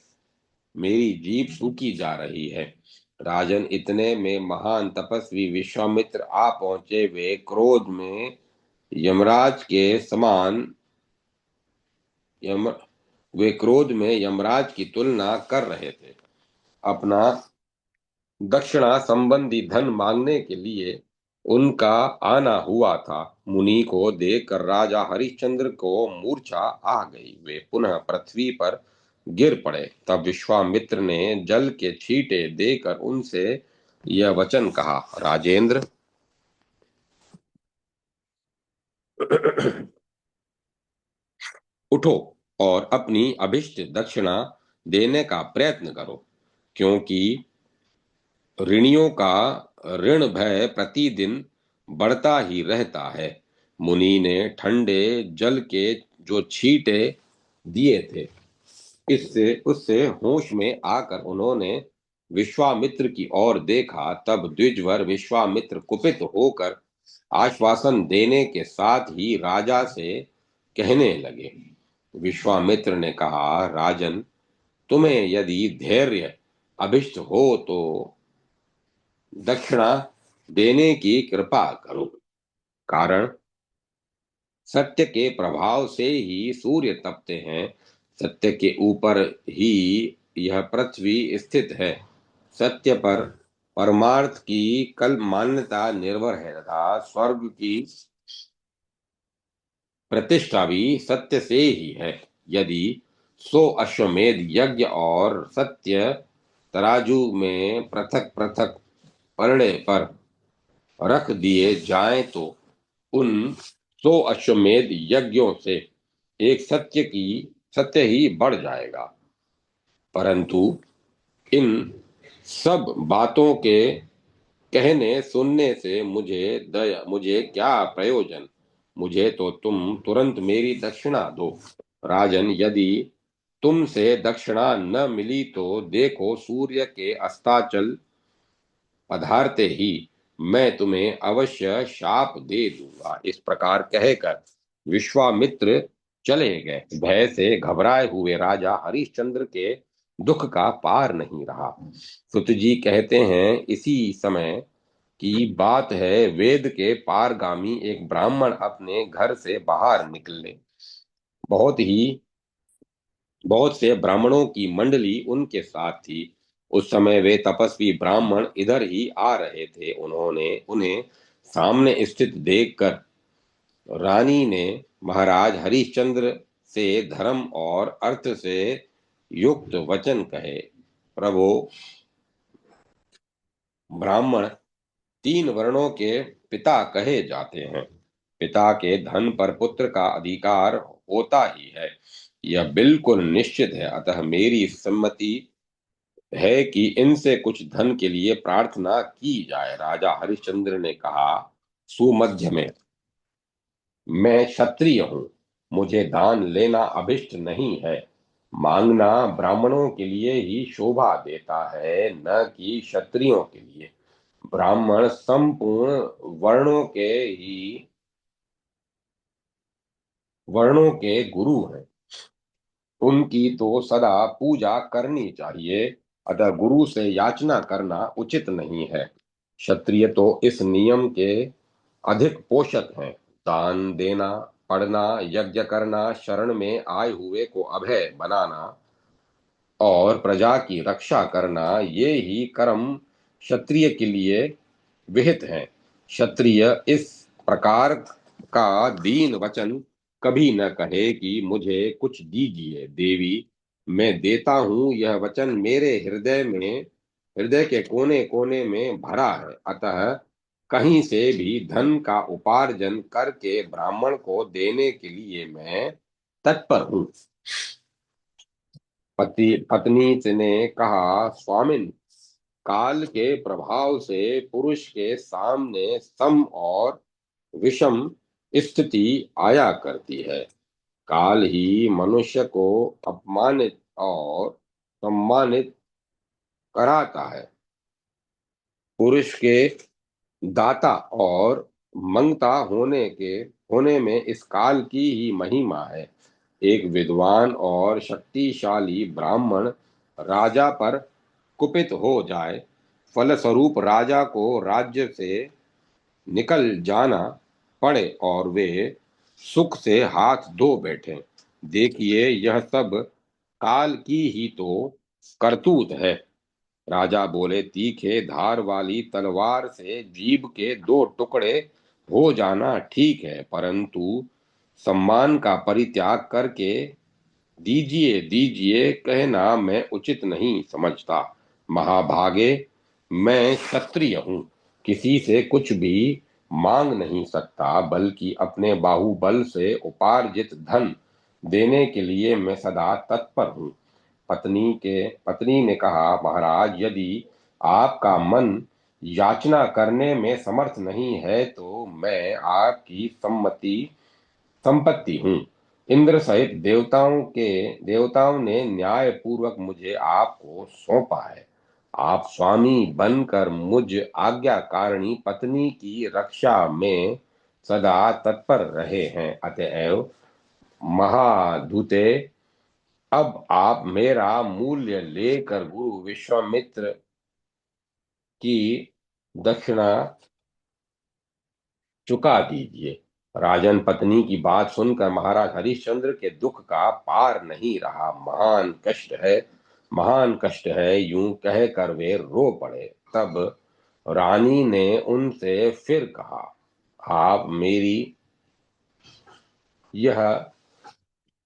Speaker 1: मेरी जीभ सूखी जा रही है। राजन, इतने में महान तपस्वी विश्वामित्र आ पहुंचे। यमराज के समान यम वे क्रोध में यमराज की तुलना कर रहे थे। अपना दक्षिणा संबंधी धन मांगने के लिए उनका आना हुआ था। मुनि को देखकर राजा हरिश्चंद्र को मूर्छा आ गई। वे पुनः पृथ्वी पर गिर पड़े। तब विश्वामित्र ने जल के छींटे देकर उनसे यह वचन कहा, राजेंद्र, उठो और अपनी अभिष्ट दक्षिणा देने का प्रयत्न करो, क्योंकि ऋणियों का ऋण भय प्रतिदिन बढ़ता ही रहता है। मुनि ने ठंडे जल के जो छींटे दिए थे, इससे उससे होश में आकर उन्होंने विश्वामित्र की ओर देखा। तब द्विजवर विश्वामित्र कुपित होकर आश्वासन देने के साथ ही राजा से कहने लगे। विश्वामित्र ने कहा, राजन, तुम्हें यदि धैर्य अभिष्ट हो तो दक्षिणा देने की कृपा करो। कारण सत्य के प्रभाव से ही सूर्य तपते हैं। सत्य के ऊपर ही यह पृथ्वी स्थित है। सत्य पर परमार्थ की कल मान्यता निर्भर है तथा स्वर्ग की प्रतिष्ठा भी सत्य से ही है। यदि 100 अश्वमेध यज्ञ और सत्य तराजू में पृथक पृथक पलड़े पर रख दिए जाएं तो उन 100 अश्वमेध यज्ञों से एक सत्य ही बढ़ जाएगा। परंतु इन सब बातों के कहने सुनने से मुझे क्या प्रयोजन? मुझे तो तुम तुरंत मेरी दक्षिणा दो। राजन, यदि तुमसे दक्षिणा न मिली तो देखो, सूर्य के अस्ताचल पधारते ही मैं तुम्हें अवश्य शाप दे दूंगा। इस प्रकार कहकर विश्वामित्र चले गए। भय से घबराए हुए राजा हरिश्चंद्र के दुख का पार नहीं रहा। सुत जी कहते हैं, इसी समय की बात है, वेद के पारगामी एक ब्राह्मण अपने घर से बाहर निकले। बहुत ही बहुत से ब्राह्मणों की मंडली उनके साथ थी। उस समय वे तपस्वी ब्राह्मण इधर ही आ रहे थे। उन्होंने उन्हें सामने स्थित देखकर रानी ने महाराज हरिश्चंद्र से धर्म और अर्थ से युक्त वचन कहे। प्रभु, ब्राह्मण तीन वर्णों के पिता कहे जाते हैं। पिता के धन पर पुत्र का अधिकार होता ही है, यह बिल्कुल निश्चित है। अतः मेरी सम्मति है कि इनसे कुछ धन के लिए प्रार्थना की जाए। राजा हरिश्चंद्र ने कहा, सुमध्य में, मैं क्षत्रिय हूँ, मुझे दान लेना अभिष्ट नहीं है। मांगना ब्राह्मणों के लिए ही शोभा देता है, न कि क्षत्रियों के लिए। ब्राह्मण संपूर्ण वर्णों के ही वर्णों के गुरु हैं, उनकी तो सदा पूजा करनी चाहिए। अतः गुरु से याचना करना उचित नहीं है। क्षत्रिय तो इस नियम के अधिक पोषक हैं। दान देना, पढ़ना, यज्ञ करना, शरण में आए हुए को अभय बनाना और प्रजा की रक्षा करना, ये ही कर्म क्षत्रिय के लिए विहित हैं। क्षत्रिय इस प्रकार का दीन वचन कभी न कहे कि मुझे कुछ दीजिए देवी, मैं देता हूं। यह वचन मेरे हृदय के कोने कोने में भरा है। अतः कहीं से भी धन का उपार्जन करके ब्राह्मण को देने के लिए मैं तत्पर हूँ। पत्नी से ने कहा, स्वामिन, काल के प्रभाव से पुरुष के सामने सम और विषम स्थिति आया करती है। काल ही मनुष्य को अपमानित और सम्मानित कराता है। पुरुष के दाता और मंगता होने में इस काल की ही महिमा है। एक विद्वान और शक्तिशाली ब्राह्मण राजा पर कुपित हो जाए, फलस्वरूप राजा को राज्य से निकल जाना पड़े और वे सुख से हाथ धो बैठे। देखिए, यह सब काल की ही तो करतूत है। राजा बोले, तीखे धार वाली तलवार से जीभ के दो टुकड़े हो जाना ठीक है, परंतु सम्मान का परित्याग करके दीजिए दीजिए कहना मैं उचित नहीं समझता। महाभागे, मैं क्षत्रिय हूँ, किसी से कुछ भी मांग नहीं सकता, बल्कि अपने बाहुबल से उपार्जित धन देने के लिए मैं सदा तत्पर हूँ। पत्नी ने कहा, महाराज, यदि आपका मन याचना करने में समर्थ नहीं है तो मैं आपकी संपत्ति हूँ। इंद्र सहित देवताओं ने न्याय पूर्वक मुझे आपको सौंपा है। आप स्वामी बनकर मुझ आज्ञाकारिणी पत्नी की रक्षा में सदा तत्पर रहे हैं। अतएव महाधुते, अब आप मेरा मूल्य लेकर गुरु विश्वामित्र की दक्षिणा चुका दीजिए। राजन, पत्नी की बात सुनकर महाराज हरिश्चंद्र के दुख का पार नहीं रहा। महान कष्ट है, यूं कहकर वे रो पड़े। तब रानी ने उनसे फिर कहा, आप मेरी यह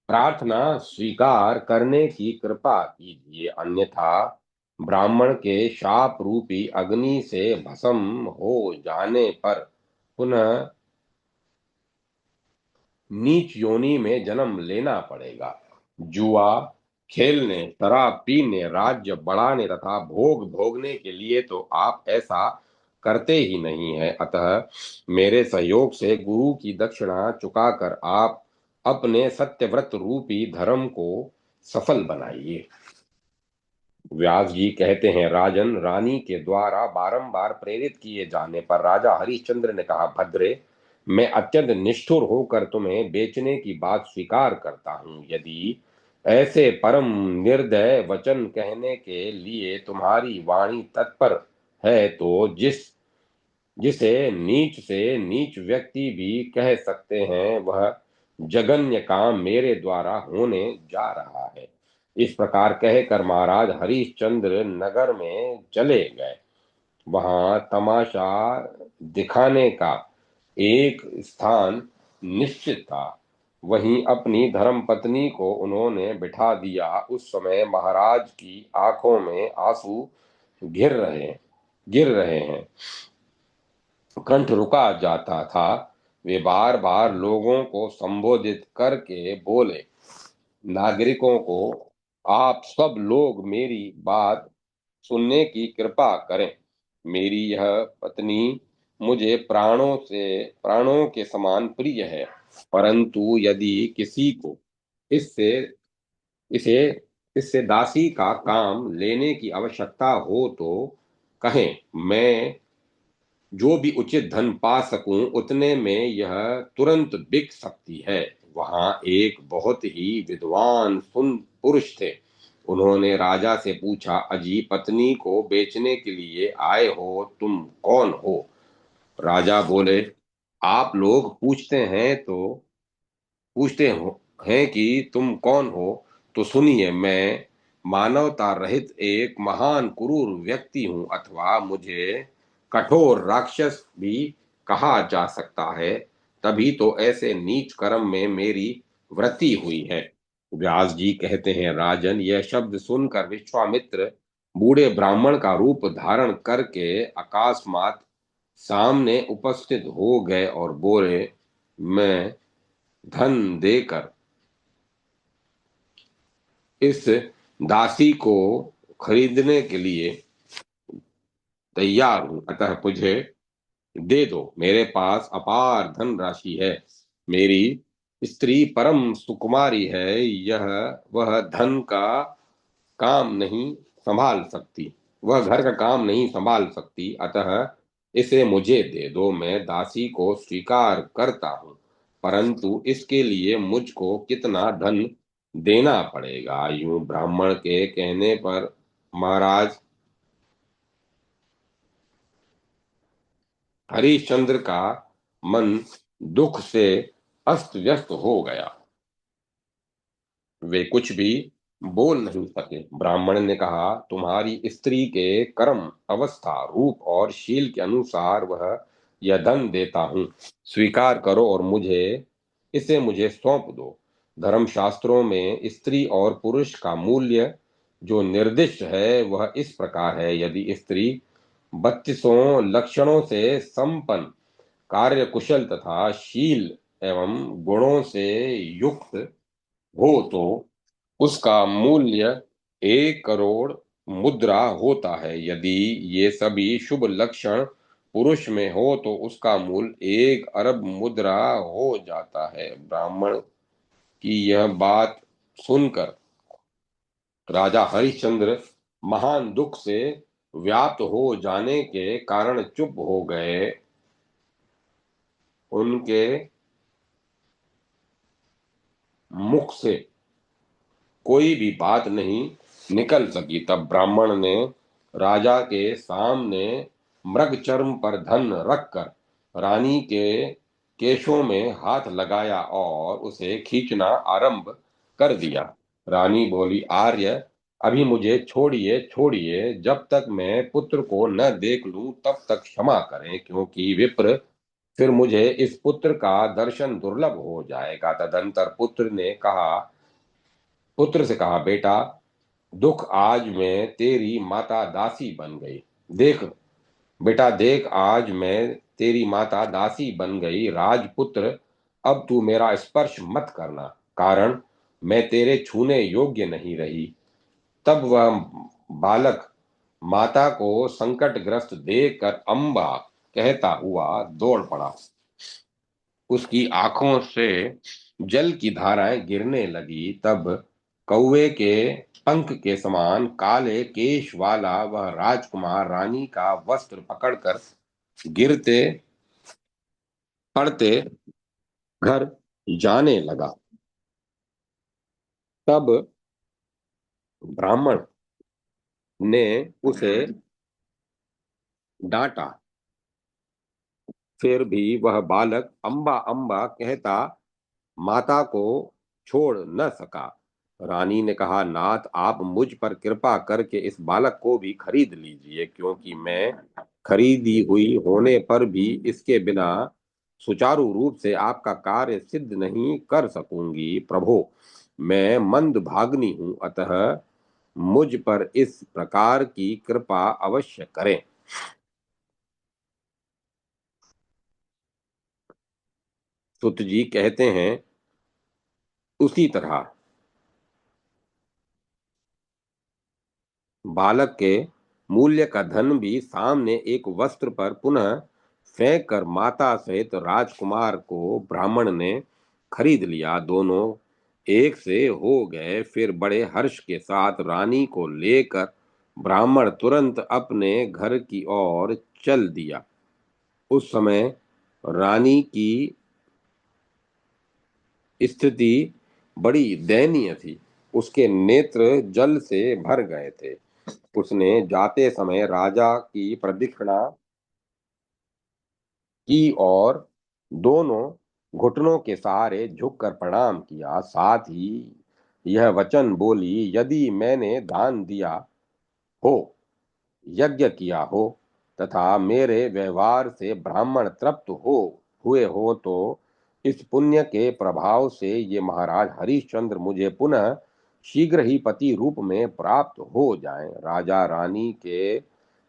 Speaker 1: प्रार्थना स्वीकार करने की कृपा कीजिए, अन्यथा ब्राह्मण के शाप रूपी अग्नि से भस्म हो जाने पर पुनः नीच योनि में जन्म लेना पड़ेगा। जुआ खेलने, शराब पीने, राज्य बढ़ाने तथा भोग भोगने के लिए तो आप ऐसा करते ही नहीं है। अतः मेरे सहयोग से गुरु की दक्षिणा चुकाकर आप अपने सत्यव्रत रूपी धर्म को सफल बनाइए। व्यास जी कहते हैं, राजन, रानी के द्वारा बारंबार प्रेरित किए जाने पर राजा हरिश्चंद्र ने कहा, भद्रे, मैं अत्यंत निष्ठुर होकर तुम्हें बेचने की बात स्वीकार करता हूँ। यदि ऐसे परम निर्दय वचन कहने के लिए तुम्हारी वाणी तत्पर है तो जिसे नीच से नीच व्यक्ति भी कह सकते हैं, वह जघन्य काम मेरे द्वारा होने जा रहा है। इस प्रकार कहकर महाराज हरिश्चंद्र नगर में चले गए। वहां तमाशा दिखाने का एक स्थान निश्चित था। वहीं अपनी धर्मपत्नी को उन्होंने बिठा दिया। उस समय महाराज की आंखों में आंसू गिर रहे गिर रहे हैं, कंठ रुका जाता था। वे बार बार लोगों को संबोधित करके बोले, नागरिकों को, आप सब लोग मेरी बात सुनने की कृपा करें। मेरी यह पत्नी मुझे प्राणों के समान प्रिय है। परंतु यदि किसी को इससे इसे इससे दासी का काम लेने की आवश्यकता हो तो कहें। मैं जो भी उचित धन पा सकूं उतने में यह तुरंत बिक सकती है। वहां एक बहुत ही विद्वान सुन पुरुष थे। उन्होंने राजा से पूछा, अजी, पत्नी को बेचने के लिए आए हो, तुम कौन हो? राजा बोले, आप लोग पूछते हो हैं कि तुम कौन हो, तो सुनिए, मैं मानवता रहित एक महान क्रूर व्यक्ति हूं, अथवा मुझे कठोर राक्षस भी कहा जा सकता है। तभी तो ऐसे नीच कर्म में मेरी वृत्ति हुई है। व्यास जी कहते हैं, राजन, यह शब्द सुनकर विश्वामित्र बूढ़े ब्राह्मण का रूप धारण करके अकस्मात सामने उपस्थित हो गए और बोले, मैं धन देकर इस दासी को खरीदने के लिए तैयार हूं, अतः मुझे दे दो। मेरे पास अपार धन राशि है। मेरी स्त्री परम सुकुमारी है। यह वह धन का काम नहीं संभाल सकती वह घर का काम नहीं संभाल सकती, अतः इसे मुझे दे दो। मैं दासी को स्वीकार करता हूँ, परंतु इसके लिए मुझको कितना धन देना पड़ेगा? यूं ब्राह्मण के कहने पर महाराज हरिश्चंद्र का मन दुख से अस्त व्यस्त हो गया। वे कुछ भी बोल नहीं सके। ब्राह्मण ने कहा, तुम्हारी स्त्री के कर्म, अवस्था, रूप और शील के अनुसार वह यह धन देता हूँ। स्वीकार करो और इसे मुझे सौंप दो। धर्मशास्त्रों में स्त्री और पुरुष का मूल्य जो निर्दिष्ट है वह इस प्रकार है। यदि स्त्री 32 लक्षणों से संपन्न, कार्य कुशल तथा शील एवं गुणों से युक्त हो तो उसका मूल्य 1 करोड़ मुद्रा होता है। यदि ये सभी शुभ लक्षण पुरुष में हो तो उसका मूल्य 1 अरब मुद्रा हो जाता है। ब्राह्मण की यह बात सुनकर राजा हरिश्चंद्र महान दुख से व्याप्त हो जाने के कारण चुप हो गए। उनके मुख से कोई भी बात नहीं निकल सकी। तब ब्राह्मण ने राजा के सामने मृग चर्म पर धन रखकर रानी के केशों में हाथ लगाया और उसे खींचना आरंभ कर दिया। रानी बोली, आर्य, अभी मुझे छोड़िए छोड़िए, जब तक मैं पुत्र को न देख लूं तब तक क्षमा करें, क्योंकि विप्र फिर मुझे इस पुत्र का दर्शन दुर्लभ हो जाएगा। तदंतर पुत्र से कहा, बेटा, दुख, आज मैं तेरी माता दासी बन गई। देख बेटा, देख, आज मैं तेरी माता दासी बन गई। राजपुत्र, अब तू मेरा स्पर्श मत करना, कारण मैं तेरे छूने योग्य नहीं रही। तब वह बालक माता को संकटग्रस्त देखकर अम्बा कहता हुआ दौड़ पड़ा। उसकी आंखों से जल की धाराएं गिरने लगी। तब कौवे के पंख के समान काले केश वाला वह राजकुमार रानी का वस्त्र पकड़कर गिरते पड़ते घर जाने लगा। तब ब्राह्मण ने उसे डांटा, फिर भी वह बालक अम्बा अम्बा कहता माता को छोड़ न सका। रानी ने कहा, नाथ, आप मुझ पर कृपा करके इस बालक को भी खरीद लीजिए, क्योंकि मैं खरीदी हुई होने पर भी इसके बिना सुचारू रूप से आपका कार्य सिद्ध नहीं कर सकूंगी प्रभो। मैं मंदभागिनी हूँ, अतः मुझ पर इस प्रकार की कृपा अवश्य करें। सुत जी कहते हैं, उसी तरह बालक के मूल्य का धन भी सामने एक वस्त्र पर पुनः फेंक कर माता सहित राजकुमार को ब्राह्मण ने खरीद लिया। दोनों एक से हो गए। फिर बड़े हर्ष के साथ रानी को लेकर ब्राह्मण तुरंत अपने घर की ओर चल दिया। उस समय रानी की स्थिति बड़ी दयनीय थी। उसके नेत्र जल से भर गए थे। उसने जाते समय राजा की प्रदक्षिणा की और दोनों घुटनों के सहारे झुककर प्रणाम किया। साथ ही यह वचन बोली, यदि मैंने दान दिया हो, यज्ञ किया हो तथा मेरे व्यवहार से ब्राह्मण तृप्त हो हुए हो, तो इस पुण्य के प्रभाव से ये महाराज हरिश्चंद्र मुझे पुनः शीघ्र ही पति रूप में प्राप्त हो जाएं। राजा रानी के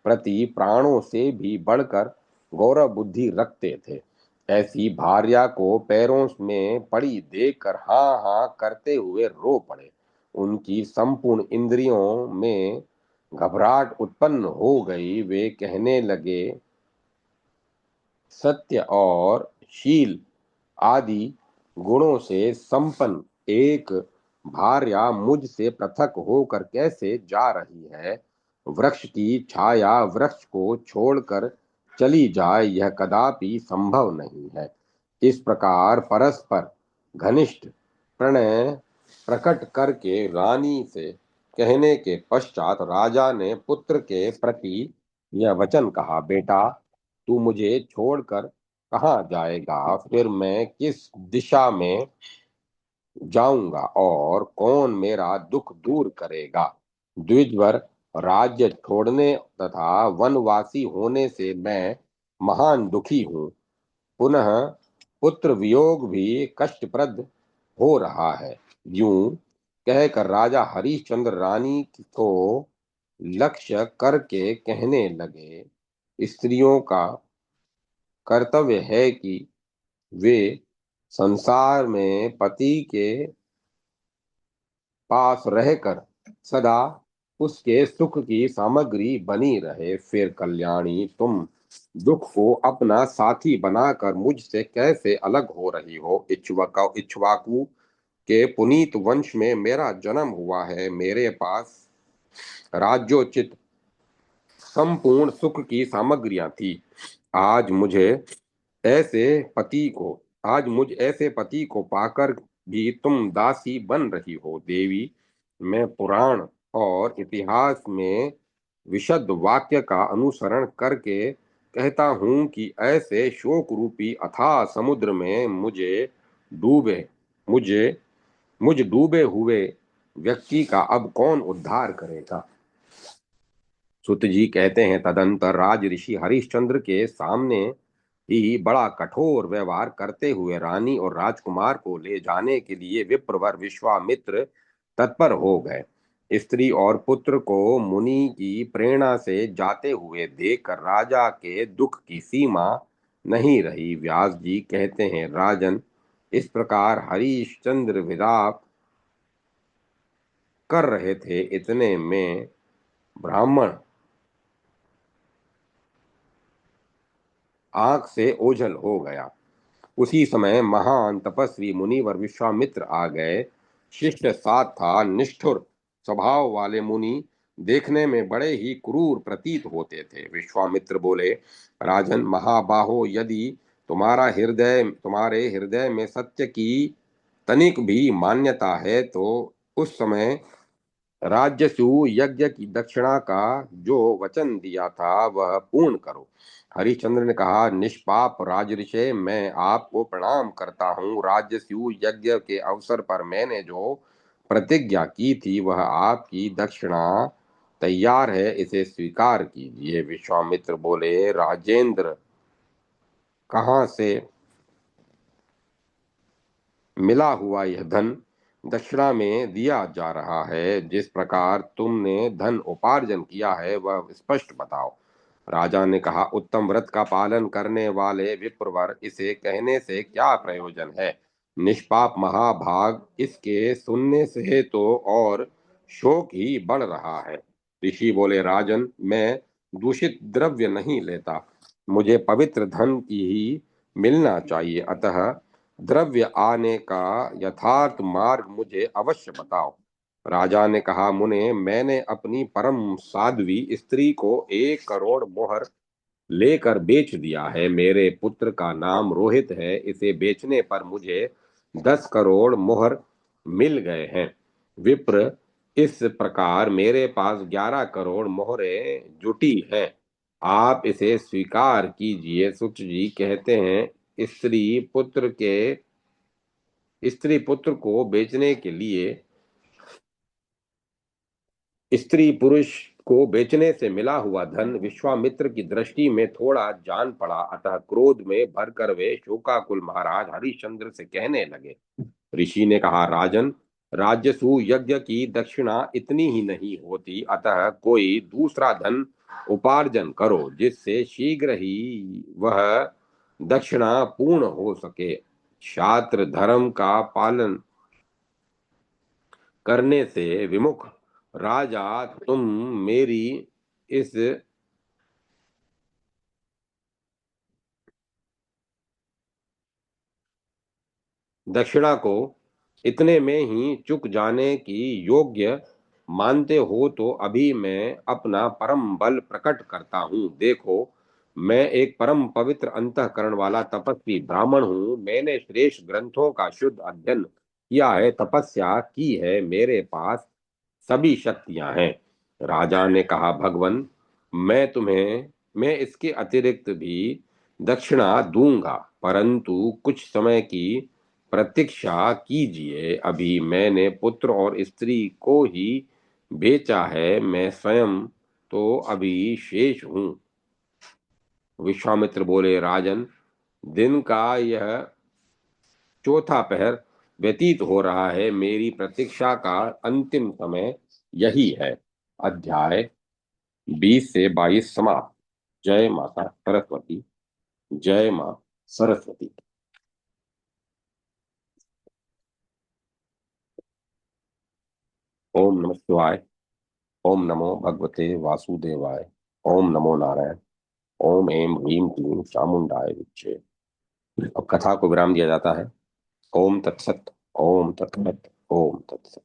Speaker 1: प्रति प्राणों से भी बढ़कर गौरव बुद्धि रखते थे। ऐसी भार्या को पैरों में पड़ी देखकर हाँ हाँ करते हुए रो पड़े। उनकी संपूर्ण इंद्रियों में घबराहट उत्पन्न हो गई। वे कहने लगे, सत्य और शील आदि गुणों से संपन्न एक भार्या मुझसे पृथक होकर कैसे जा रही है। वृक्ष की छाया वृक्ष को छोड़कर चली जाए, यह कदापि संभव नहीं है। इस प्रकार परस्पर घनिष्ठ प्रणय प्रकट करके रानी से कहने के पश्चात राजा ने पुत्र के प्रति यह वचन कहा, बेटा, तू मुझे छोड़कर कहाँ जाएगा? फिर मैं किस दिशा में जाऊंगा और कौन मेरा दुख दूर करेगा? द्विजवर, राज्य छोड़ने तथा वनवासी होने से मैं महान दुखी हूँ। पुनः पुत्र वियोग भी कष्टप्रद हो रहा है। यूं कहकर राजा हरिश्चंद्र रानी को लक्ष्य करके कहने लगे, स्त्रियों का कर्तव्य है कि वे संसार में पति के पास रहकर सदा उसके सुख की सामग्री बनी रहे। फिर कल्याणी, तुम दुख को अपना साथी बनाकर मुझसे कैसे अलग हो रही हो? इक्ष्वाकु के पुनीत वंश में मेरा जन्म हुआ है। मेरे पास राज्योचित संपूर्ण सुख की सामग्रियां थी। आज मुझे ऐसे पति को आज मुझ ऐसे पति को पाकर भी तुम दासी बन रही हो। देवी, मैं पुराण और इतिहास में विशद वाक्य का अनुसरण करके कहता हूँ कि ऐसे शोक रूपी अथाह समुद्र में डूबे मुझे मुझ डूबे हुए व्यक्ति का अब कौन उद्धार करेगा? सुत जी कहते हैं, तदंतर राज ऋषि हरिश्चंद्र के सामने ही बड़ा कठोर व्यवहार करते हुए रानी और राजकुमार को ले जाने के लिए विप्रवर विश्वामित्र तत्पर हो गए। स्त्री और पुत्र को मुनि की प्रेरणा से जाते हुए देखकर राजा के दुख की सीमा नहीं रही। व्यास जी कहते हैं, राजन, इस प्रकार हरिश्चंद्र विलाप कर रहे थे, इतने में ब्राह्मण आंख से ओझल हो गया। उसी समय महान तपस्वी मुनिवर विश्वामित्र आ गए। शिष्ट साथ था। निष्ठुर स्वभाव वाले मुनि देखने में बड़े ही क्रूर प्रतीत होते थे। विश्वामित्र बोले, राजन महाबाहो, यदि तुम्हारे हृदय में सत्य की तनिक भी मान्यता है तो उस समय राजसु यज्ञ की दक्षिणा का जो वचन दिया था वह पूर्ण करो। हरिश्चंद्र ने कहा, निष्पाप राजऋषि, मैं आपको प्रणाम करता हूँ। राजस्यु यज्ञ के अवसर पर मैंने जो प्रतिज्ञा की थी वह आपकी दक्षिणा तैयार है, इसे स्वीकार कीजिए। विश्वामित्र बोले, राजेंद्र, कहाँ से मिला हुआ यह धन दक्षिणा में दिया जा रहा है। जिस प्रकार तुमने धन उपार्जन किया है वह स्पष्ट बताओ। राजा ने कहा, उत्तम व्रत का पालन करने वाले विप्रवर, इसे कहने से क्या प्रयोजन है? निष्पाप महाभाग, इसके सुनने से तो और शोक ही बढ़ रहा है। ऋषि बोले, राजन, मैं दूषित द्रव्य नहीं लेता, मुझे पवित्र धन की ही मिलना चाहिए, अतः द्रव्य आने का यथार्थ मार्ग मुझे अवश्य बताओ। राजा ने कहा, मुने, मैंने अपनी परम साध्वी स्त्री को 1 करोड़ मोहर लेकर बेच दिया है। मेरे पुत्र का नाम रोहित है, इसे बेचने पर मुझे 10 करोड़ मोहर मिल गए हैं। विप्र, इस प्रकार मेरे पास 11 करोड़ मोहरें जुटी हैं, आप इसे स्वीकार कीजिए। सुच जी कहते हैं, स्त्री पुत्र को बेचने के लिए स्त्री पुरुष को बेचने से मिला हुआ धन विश्वामित्र की दृष्टि में थोड़ा जान पड़ा, अतः क्रोध में भरकर वे शोकाकुल महाराज हरिश्चंद्र से कहने लगे। ऋषि ने कहा, राजन, राजसु यज्ञ की दक्षिणा इतनी ही नहीं होती, अतः कोई दूसरा धन उपार्जन करो जिससे शीघ्र ही वह दक्षिणा पूर्ण हो सके। छात्र धर्म का पालन करने से विमुख राजा, तुम मेरी इस दक्षिणा को इतने में ही चुक जाने की योग्य मानते हो तो अभी मैं अपना परम बल प्रकट करता हूँ। देखो, मैं एक परम पवित्र अंतःकरण वाला तपस्वी ब्राह्मण हूँ। मैंने श्रेष्ठ ग्रंथों का शुद्ध अध्ययन किया है, तपस्या की है, मेरे पास सभी शक्तियां हैं। राजा ने कहा, भगवन, मैं इसके अतिरिक्त भी दक्षिणा दूंगा, परंतु कुछ समय की प्रतीक्षा कीजिए। अभी मैंने पुत्र और स्त्री को ही बेचा है, मैं स्वयं तो अभी शेष हूं। विश्वामित्र बोले, राजन, दिन का यह चौथा पहर व्यतीत हो रहा है, मेरी प्रतीक्षा का अंतिम समय यही है। अध्याय 20 से 22 समाप्त। जय माता सरस्वती। जय मां सरस्वती। ओम नमः शिवाय। ओम नमो भगवते वासुदेवाय। ओम नमो नारायण। ओम ऐं ह्रीं क्लीं चामुंडाय विच्चे। अब कथा को विराम दिया जाता है। ओम तत्सत। ओम तत्सत। ओम तत्सत।